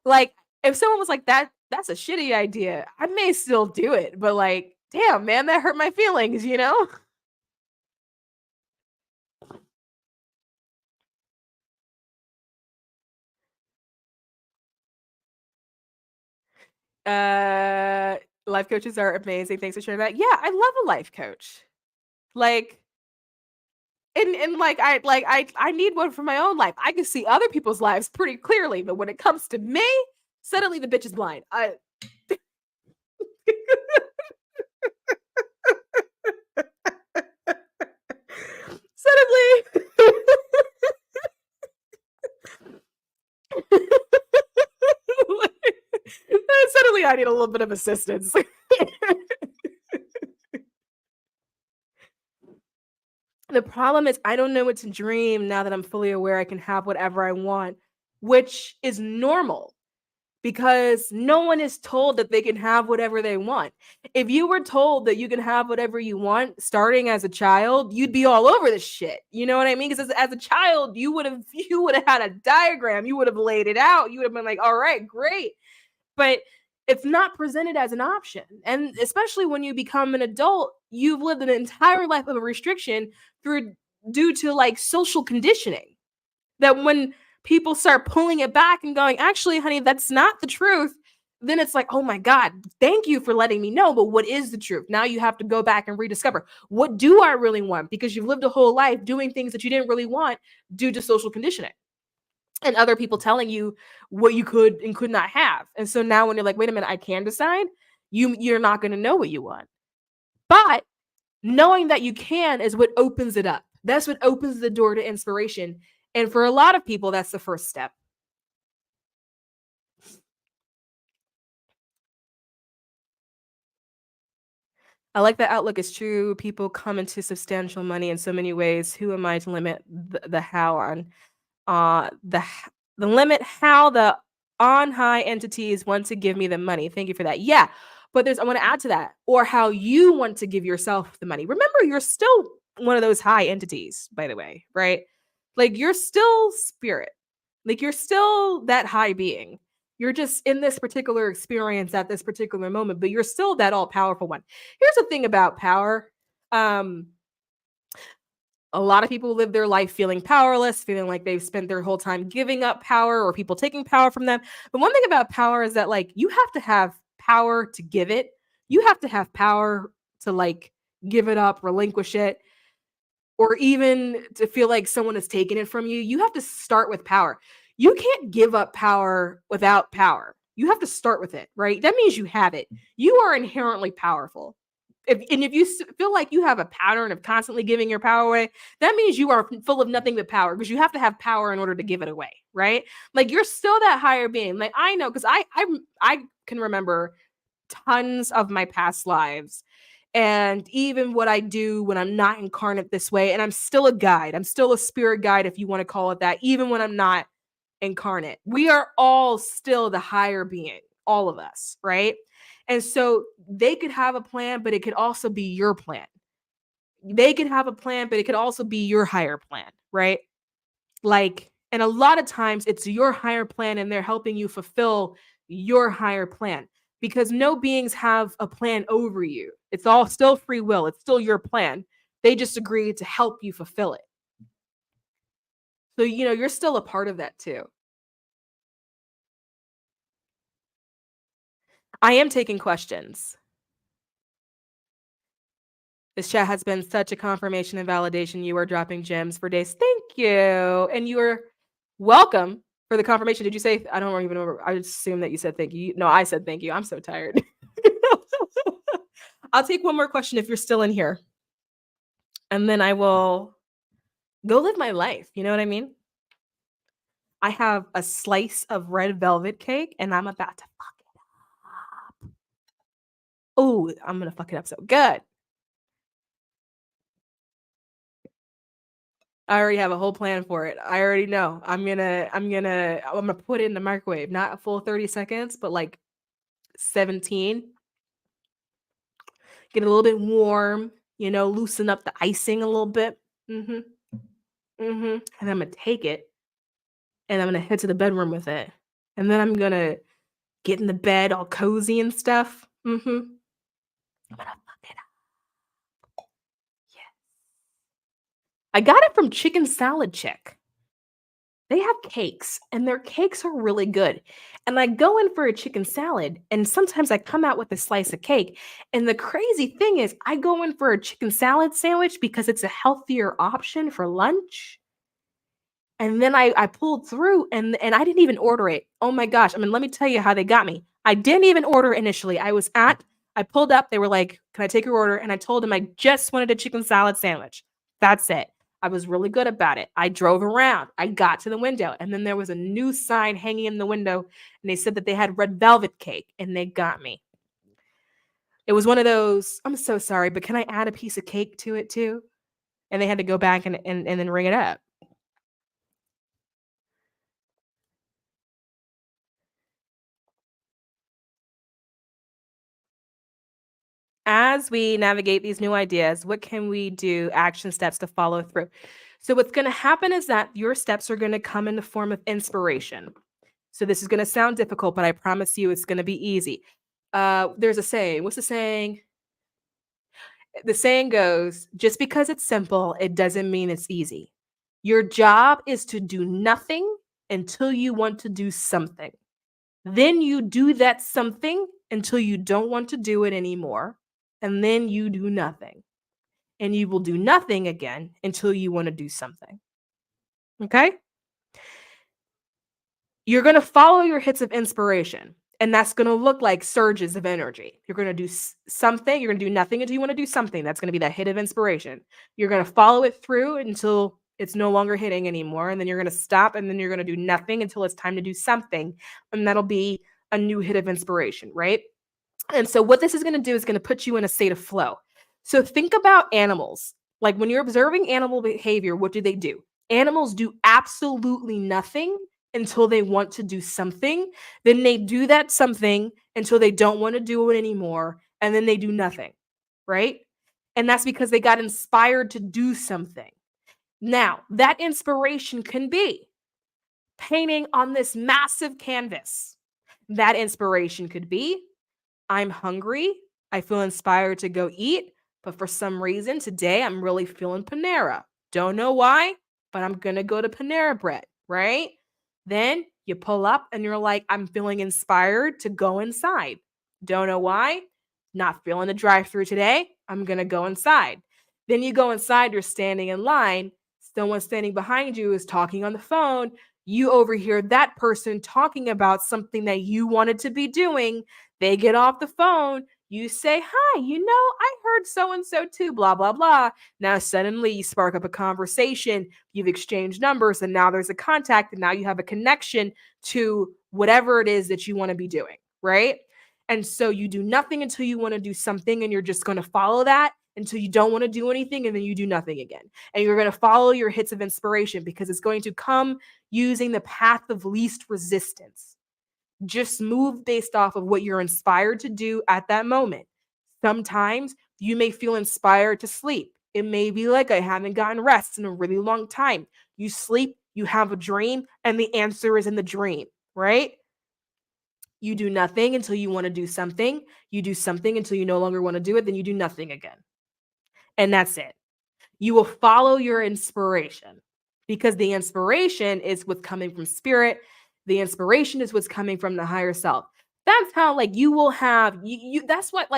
Like, if someone was like, that's a shitty idea, I may still do it. But like, damn, man, that hurt my feelings. Uh, Life coaches are amazing. Thanks for sharing that. Yeah, I love a life coach. Like, and like I need one for my own life. I can see other people's lives pretty clearly, but when it comes to me, suddenly the bitch is blind. Suddenly suddenly I need a little bit of assistance. The problem is I don't know what to dream now that I'm fully aware I can have whatever I want, which is normal because no one is told that they can have whatever they want. If you were told that you can have whatever you want starting as a child, you'd be all over this shit. You know what I mean? Because as a child, you would have had a diagram, you would have laid it out, you would have been like, all right, great. But it's not presented as an option. And especially when you become an adult, you've lived an entire life of a restriction through due to like social conditioning. That when people start pulling it back and going, actually, honey, that's not the truth, then it's like, oh my God, thank you for letting me know. But what is the truth? Now you have to go back and rediscover, what do I really want? Because you've lived a whole life doing things that you didn't really want due to social conditioning and other people telling you what you could and could not have. And so now when you're like, wait a minute, I can decide, you're not going to know what you want. But knowing that you can is what opens it up. That's what opens the door to inspiration. And for a lot of people, that's the first step. I like that outlook is true. People come into substantial money in so many ways. Who am I to limit the how on? The limit how the on high entities want to give me the money. Thank you for that. Yeah, but I want to add to that, or how you want to give yourself the money. Remember, you're still one of those high entities, by the way, right? Like you're still spirit. Like you're still that high being. You're just in this particular experience at this particular moment, but you're still that all powerful one. Here's the thing about power. A lot of people live their life feeling powerless, feeling like they've spent their whole time giving up power or people taking power from them. But one thing about power is that like you have to have power to give it. You have to have power to like give it up, relinquish it, or even to feel like someone has taken it from you, you have to start with power. You can't give up power without power. You have to start with it, right? That means you have it. You are inherently powerful. If you feel like you have a pattern of constantly giving your power away, that means you are full of nothing but power, because you have to have power in order to give it away, right? Like, you're still that higher being. Like, I know, because I can remember tons of my past lives, and even what I do when I'm not incarnate this way, and I'm still a guide. I'm still a spirit guide, if you want to call it that, even when I'm not incarnate. We are all still the higher being, all of us, right? And so they could have a plan, but it could also be your plan. They could have a plan, but it could also be your higher plan, right? Like, and a lot of times it's your higher plan and they're helping you fulfill your higher plan, because no beings have a plan over you. It's all still free will. It's still your plan. They just agreed to help you fulfill it. So, you're still a part of that too. I am taking questions. This chat has been such a confirmation and validation. You are dropping gems for days. Thank you. And you are welcome for the confirmation. Did you say, I don't even remember. I assume that you said thank you. No, I said thank you. I'm so tired. I'll take one more question if you're still in here. And then I will go live my life. You know what I mean? I have a slice of red velvet cake and I'm about to fuck it up. Oh, I'm going to fuck it up so good. I already have a whole plan for it. I already know. I'm gonna put it in the microwave, not a full 30 seconds, but like 17. Get a little bit warm, loosen up the icing a little bit. And I'm gonna take it and I'm gonna head to the bedroom with it. And then I'm gonna get in the bed all cozy and stuff. I'm gonna fuck it up. Yeah. I got it from Chicken Salad Chick. They have cakes and their cakes are really good. And I go in for a chicken salad and sometimes I come out with a slice of cake. And the crazy thing is, I go in for a chicken salad sandwich because it's a healthier option for lunch. And then I pulled through and I didn't even order it. Oh my gosh. I mean, let me tell you how they got me. I didn't even order initially. I pulled up. They were like, "Can I take your order?" And I told them I just wanted a chicken salad sandwich. That's it. I was really good about it. I drove around. I got to the window. And then there was a new sign hanging in the window. And they said that they had red velvet cake. And they got me. It was one of those, "I'm so sorry, but can I add a piece of cake to it too?" And they had to go back and then ring it up. As we navigate these new ideas, what can we do, action steps to follow through? So what's going to happen is that your steps are going to come in the form of inspiration. So this is going to sound difficult, but I promise you it's going to be easy. There's a saying. What's the saying? The saying goes, just because it's simple, it doesn't mean it's easy. Your job is to do nothing until you want to do something. Then you do that something until you don't want to do it anymore. And then you do nothing. And you will do nothing again until you want to do something. Okay? You're going to follow your hits of inspiration. And that's going to look like surges of energy. You're going to do something. You're going to do nothing until you want to do something. That's going to be that hit of inspiration. You're going to follow it through until it's no longer hitting anymore. And then you're going to stop. And then you're going to do nothing until it's time to do something. And that'll be a new hit of inspiration, right? And so what this is going to do is going to put you in a state of flow. So think about animals. Like when you're observing animal behavior, what do? Animals do absolutely nothing until they want to do something. Then they do that something until they don't want to do it anymore. And then they do nothing, right? And that's because they got inspired to do something. Now, that inspiration can be painting on this massive canvas. That inspiration could be, I'm hungry. I feel inspired to go eat. But for some reason, today I'm really feeling Panera. Don't know why, but I'm going to go to Panera Bread, right? Then you pull up and you're like, I'm feeling inspired to go inside. Don't know why. Not feeling the drive-thru today. I'm going to go inside. Then you go inside, you're standing in line. Someone standing behind you is talking on the phone. You overhear that person talking about something that you wanted to be doing. They get off the phone. You say, hi, I heard so and so too, blah, blah, blah. Now, suddenly you spark up a conversation. You've exchanged numbers, and now there's a contact, and now you have a connection to whatever it is that you want to be doing, right? And so you do nothing until you want to do something, and you're just going to follow that until you don't want to do anything, and then you do nothing again. And you're going to follow your hits of inspiration because it's going to come using the path of least resistance. Just move based off of what you're inspired to do at that moment. Sometimes you may feel inspired to sleep. It may be like I haven't gotten rest in a really long time. You sleep, you have a dream, and the answer is in the dream, right? You do nothing until you want to do something. You do something until you no longer want to do it. Then you do nothing again. And that's it. You will follow your inspiration because the inspiration is what's coming from spirit. The inspiration is what's coming from the higher self. That's how you will have you that's what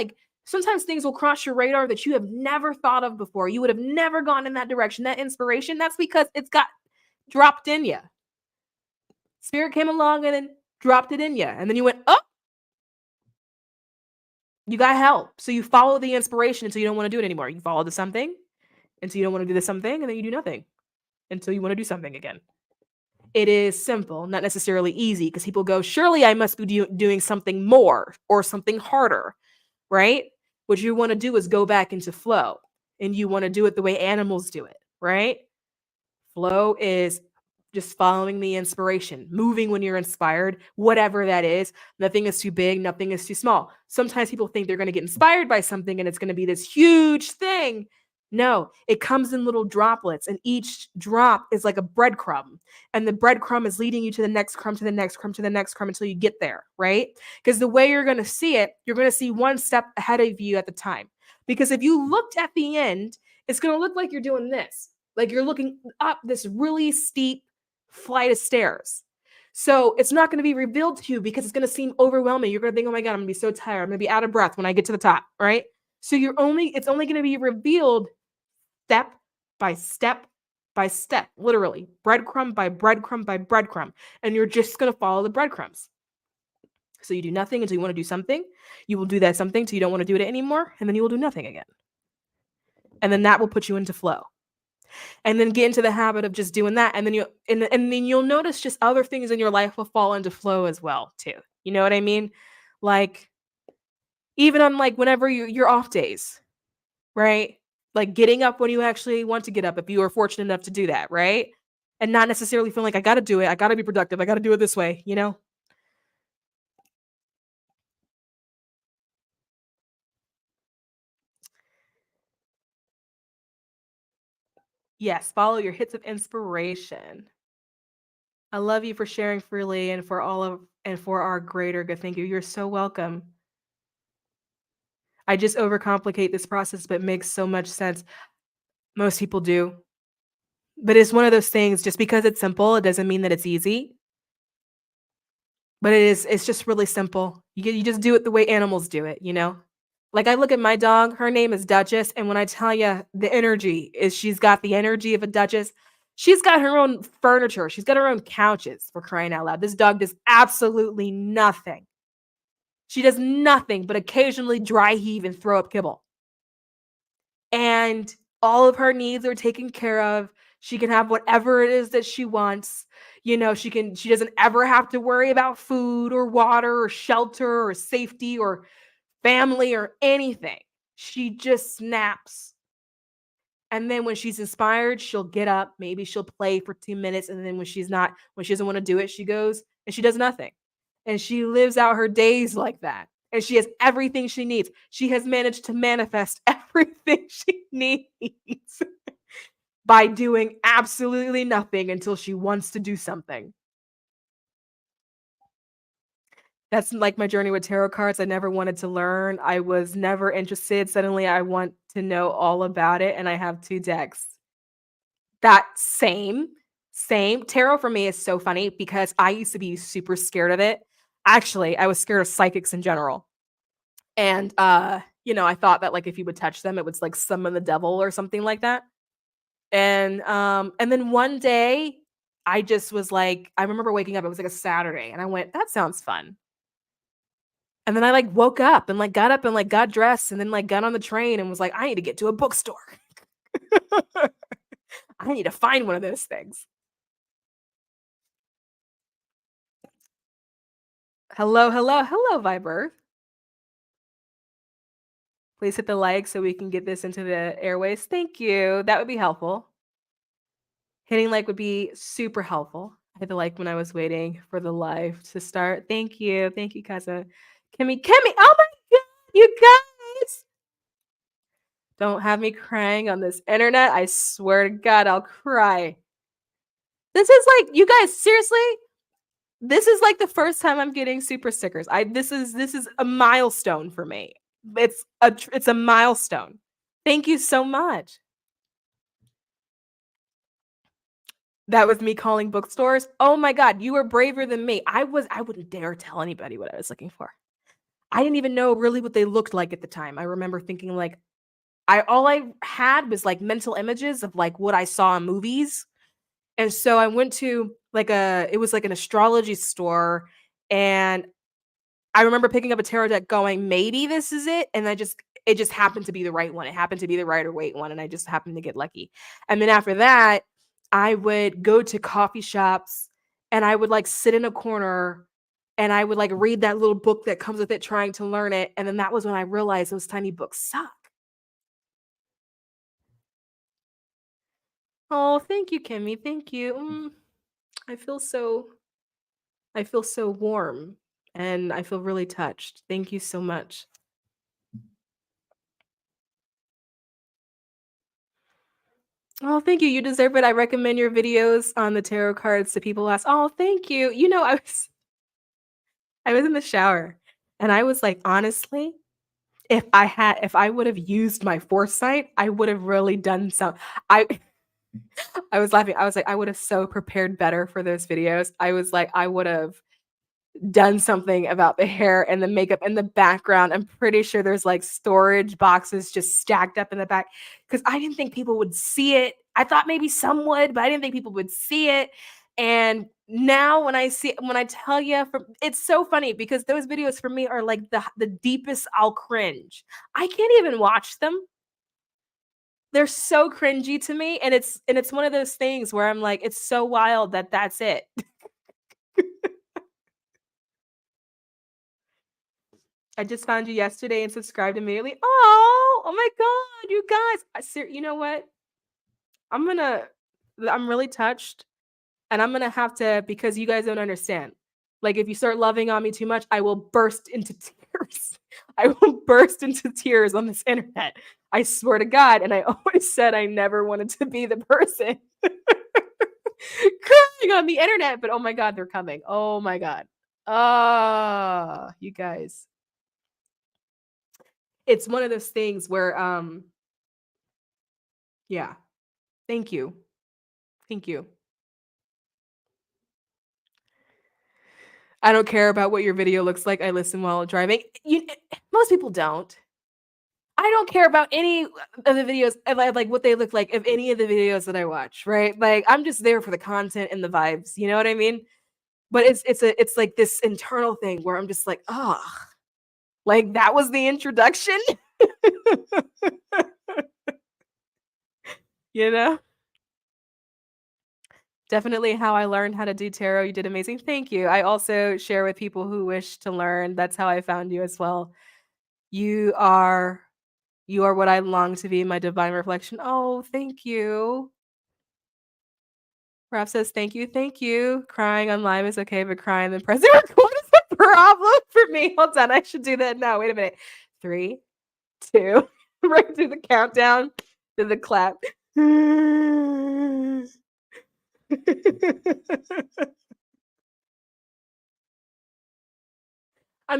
sometimes things will cross your radar that you have never thought of before. You would have never gone in that direction. That inspiration, that's because it's got dropped in you. Spirit came along and then dropped it in you. And then you went, oh, you got help. So you follow the inspiration until you don't want to do it anymore. You follow the something until you don't want to do the something, and then you do nothing until you want to do something again. It is simple, not necessarily easy, because people go, surely I must be doing something more or something harder, right? What you want to do is go back into flow, and you want to do it the way animals do it, right? Flow is just following the inspiration, moving when you're inspired, whatever that is. Nothing is too big, nothing is too small. Sometimes people think they're going to get inspired by something and it's going to be this huge thing. No, it comes in little droplets, and each drop is like a breadcrumb, and the breadcrumb is leading you to the next crumb, to the next crumb, to the next crumb until you get there, right? Because the way you're going to see it, you're going to see one step ahead of you at the time. Because if you looked at the end, it's going to look like you're doing this. Like you're looking up this really steep flight of stairs. So it's not going to be revealed to you because it's going to seem overwhelming. You're going to think, oh my God, I'm going to be so tired. I'm going to be out of breath when I get to the top, right? So it's only going to be revealed step by step by step, literally breadcrumb by breadcrumb by breadcrumb. And you're just going to follow the breadcrumbs. So you do nothing until you want to do something. You will do that something until you don't want to do it anymore. And then you will do nothing again. And then that will put you into flow. And then get into the habit of just doing that. And then you'll notice just other things in your life will fall into flow as well, too. You know what I mean? Like, even on whenever you're off days, right? Like getting up when you actually want to get up, if you are fortunate enough to do that, right? And not necessarily feeling like I got to do it. I got to be productive. I got to do it this way, Yes, follow your hits of inspiration. I love you for sharing freely and for our greater good. Thank you. You're so welcome. I just overcomplicate this process, but it makes so much sense. Most people do. But it's one of those things, just because it's simple, it doesn't mean that it's easy. But it's just really simple. You just do it the way animals do it, Like I look at my dog, her name is Duchess, and when I tell you the energy is she's got the energy of a duchess. She's got her own furniture. She's got her own couches, for crying out loud. This dog does absolutely nothing. She does nothing but occasionally dry heave and throw up kibble. And all of her needs are taken care of. She can have whatever it is that she wants. She doesn't ever have to worry about food or water or shelter or safety or family or anything. She just snaps. And then when she's inspired, she'll get up. Maybe she'll play for 2 minutes. And then when she doesn't want to do it, she goes and she does nothing. And she lives out her days like that. And she has everything she needs. She has managed to manifest everything she needs by doing absolutely nothing until she wants to do something. That's like my journey with tarot cards. I never wanted to learn. I was never interested. Suddenly I want to know all about it. And I have 2 decks. That same tarot for me is so funny because I used to be super scared of it. Actually, I was scared of psychics in general. And I thought that like if you would touch them, it would like summon the devil or something like that. And then one day I just was like, I remember waking up, it was like a Saturday, and I went, that sounds fun. And then I like woke up and like got up and like got dressed and then like got on the train and was like, I need to get to a bookstore. I need to find one of those things. Hello, hello, hello, Viber. Please hit the like so we can get this into the airways. Thank you. That would be helpful. Hitting like would be super helpful. I had to like when I was waiting for the live to start. Thank you. Thank you, Kaza. Kimmy. Oh my God, you guys. Don't have me crying on this internet. I swear to God, I'll cry. This is like, you guys, seriously, this is like the first time I'm getting super stickers. This is a milestone for me. It's a milestone. Thank you so much. That was me calling bookstores. Oh my God, you were braver than me. I wouldn't dare tell anybody what I was looking for. I didn't even know really what they looked like at the time. I remember thinking like all I had was like mental images of like what I saw in movies. And so I went to like it was like an astrology store, and I remember picking up a tarot deck going, maybe this is it. And it just happened to be the right one. It happened to be the Rider Waite one. And I just happened to get lucky. And then after that, I would go to coffee shops and I would like sit in a corner and I would like read that little book that comes with it, trying to learn it. And then that was when I realized those tiny books suck. Oh, thank you, Kimmy. Thank you. I feel so warm and I feel really touched. Thank you so much. Oh, thank you. You deserve it. I recommend your videos on the tarot cards to people who ask. Oh, thank you. I was in the shower and I was like, honestly, if I would have used my foresight, I would have really done some. I I was laughing. I was like, I would have so prepared better for those videos. I was like, I would have done something about the hair and the makeup and the background. I'm pretty sure there's like storage boxes just stacked up in the back because I didn't think people would see it. I thought maybe some would, but I didn't think people would see it. And now when I tell you, it's so funny because those videos for me are like the deepest I'll cringe. I can't even watch them. They're so cringy to me, and it's one of those things where I'm like, it's so wild that that's it. I just found you yesterday and subscribed immediately. Oh my God, you guys. You know what? I'm really touched, and I'm gonna have to, because you guys don't understand. Like, if you start loving on me too much, I will burst into tears. I will burst into tears on this internet. I swear to God. And I always said I never wanted to be the person crying on the internet, but oh my God, they're coming. Oh my God. You guys. It's one of those things where yeah. Thank you. Thank you. I don't care about what your video looks like. I listen while driving. Most people don't. I don't care about any of the videos of like what they look like of any of the videos that I watch, right? Like, I'm just there for the content and the vibes. You know what I mean? But it's like this internal thing where I'm just like, oh, like that was the introduction. You know? Definitely how I learned how to do tarot. You did amazing. Thank you. I also share with people who wish to learn. That's how I found you as well. You are what I long to be, my divine reflection. Oh, thank you. Raph says, thank you, thank you. Crying on live is okay, but crying in the present record is a problem for me. Hold on, I should do that now. Wait a minute. 3, 2, right through the countdown to the clap. I'm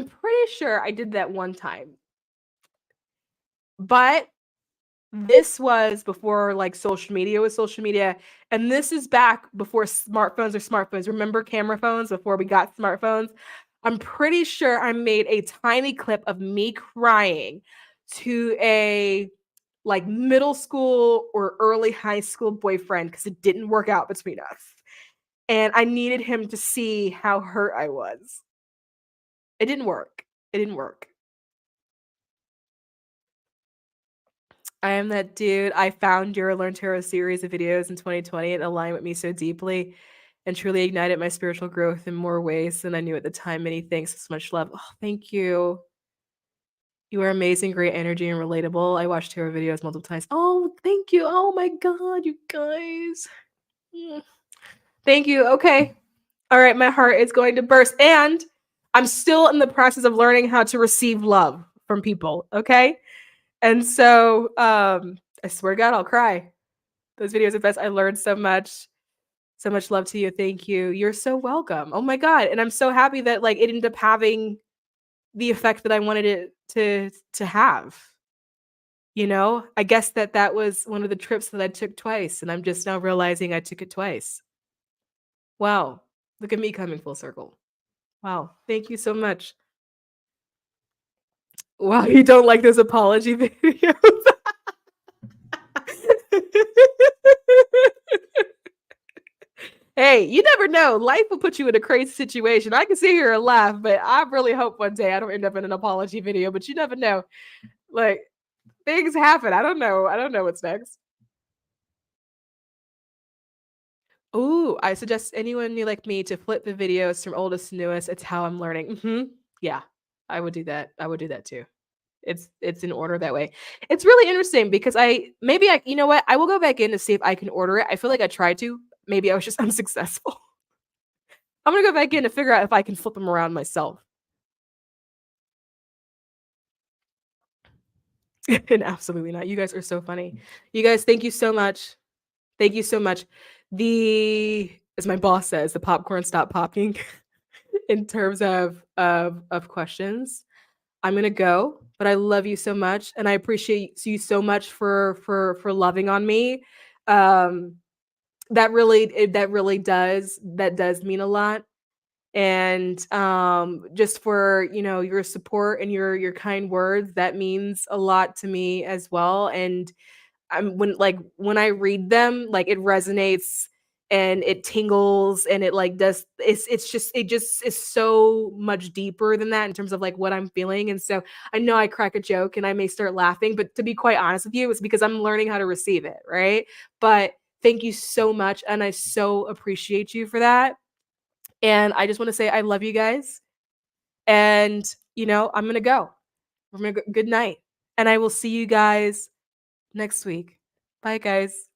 pretty sure I did that one time. But this was before like social media was social media. And this is back before smartphones. Remember camera phones before we got smartphones? I'm pretty sure I made a tiny clip of me crying to a like middle school or early high school boyfriend because it didn't work out between us. And I needed him to see how hurt I was. It didn't work. It didn't work. I am that dude. I found your Learn Tarot series of videos in 2020. It aligned with me so deeply and truly ignited my spiritual growth in more ways than I knew at the time. Many thanks. So much love. Oh, thank you. You are amazing, great energy, and relatable. I watched tarot videos multiple times. Oh, thank you. Oh my God, you guys. Thank you. Okay. All right. My heart is going to burst. And I'm still in the process of learning how to receive love from people. Okay. And so I swear to God, I'll cry. Those videos are best. I learned so much. So much love to you. Thank you. You're so welcome. Oh my God. And I'm so happy that like it ended up having the effect that I wanted it to have. You know, I guess that was one of the trips that I took twice, and I'm just now realizing I took it twice. Wow. Look at me coming full circle. Wow. Thank you so much. Wow, you don't like those apology videos? Hey, you never know. Life will put you in a crazy situation. I can sit here and laugh, but I really hope one day I don't end up in an apology video, but you never know. Like, things happen. I don't know. I don't know what's next. Ooh, I suggest anyone new like me to flip the videos from oldest to newest. It's how I'm learning. Yeah, I would do that. I would do that too. It's in order that way. It's really interesting because you know what? I will go back in to see if I can order it. I feel like I tried to. Maybe I was just unsuccessful. I'm gonna go back in to figure out if I can flip them around myself. And absolutely not. You guys are so funny. You guys, thank you so much. Thank you so much. As my boss says, the popcorn stopped popping in terms of questions. I'm gonna go, but I love you so much, and I appreciate you so much for loving on me. Um, that does mean a lot, and just for your support and your kind words, that means a lot to me as well. And when I read them, like it resonates and it tingles and it like does it just is so much deeper than that in terms of like what I'm feeling. And so I know I crack a joke and I may start laughing, but to be quite honest with you, it's because I'm learning how to receive it, right? But thank you so much, and I so appreciate you for that. And I just want to say I love you guys. And I'm gonna go. Good night. And I will see you guys next week. Bye, guys.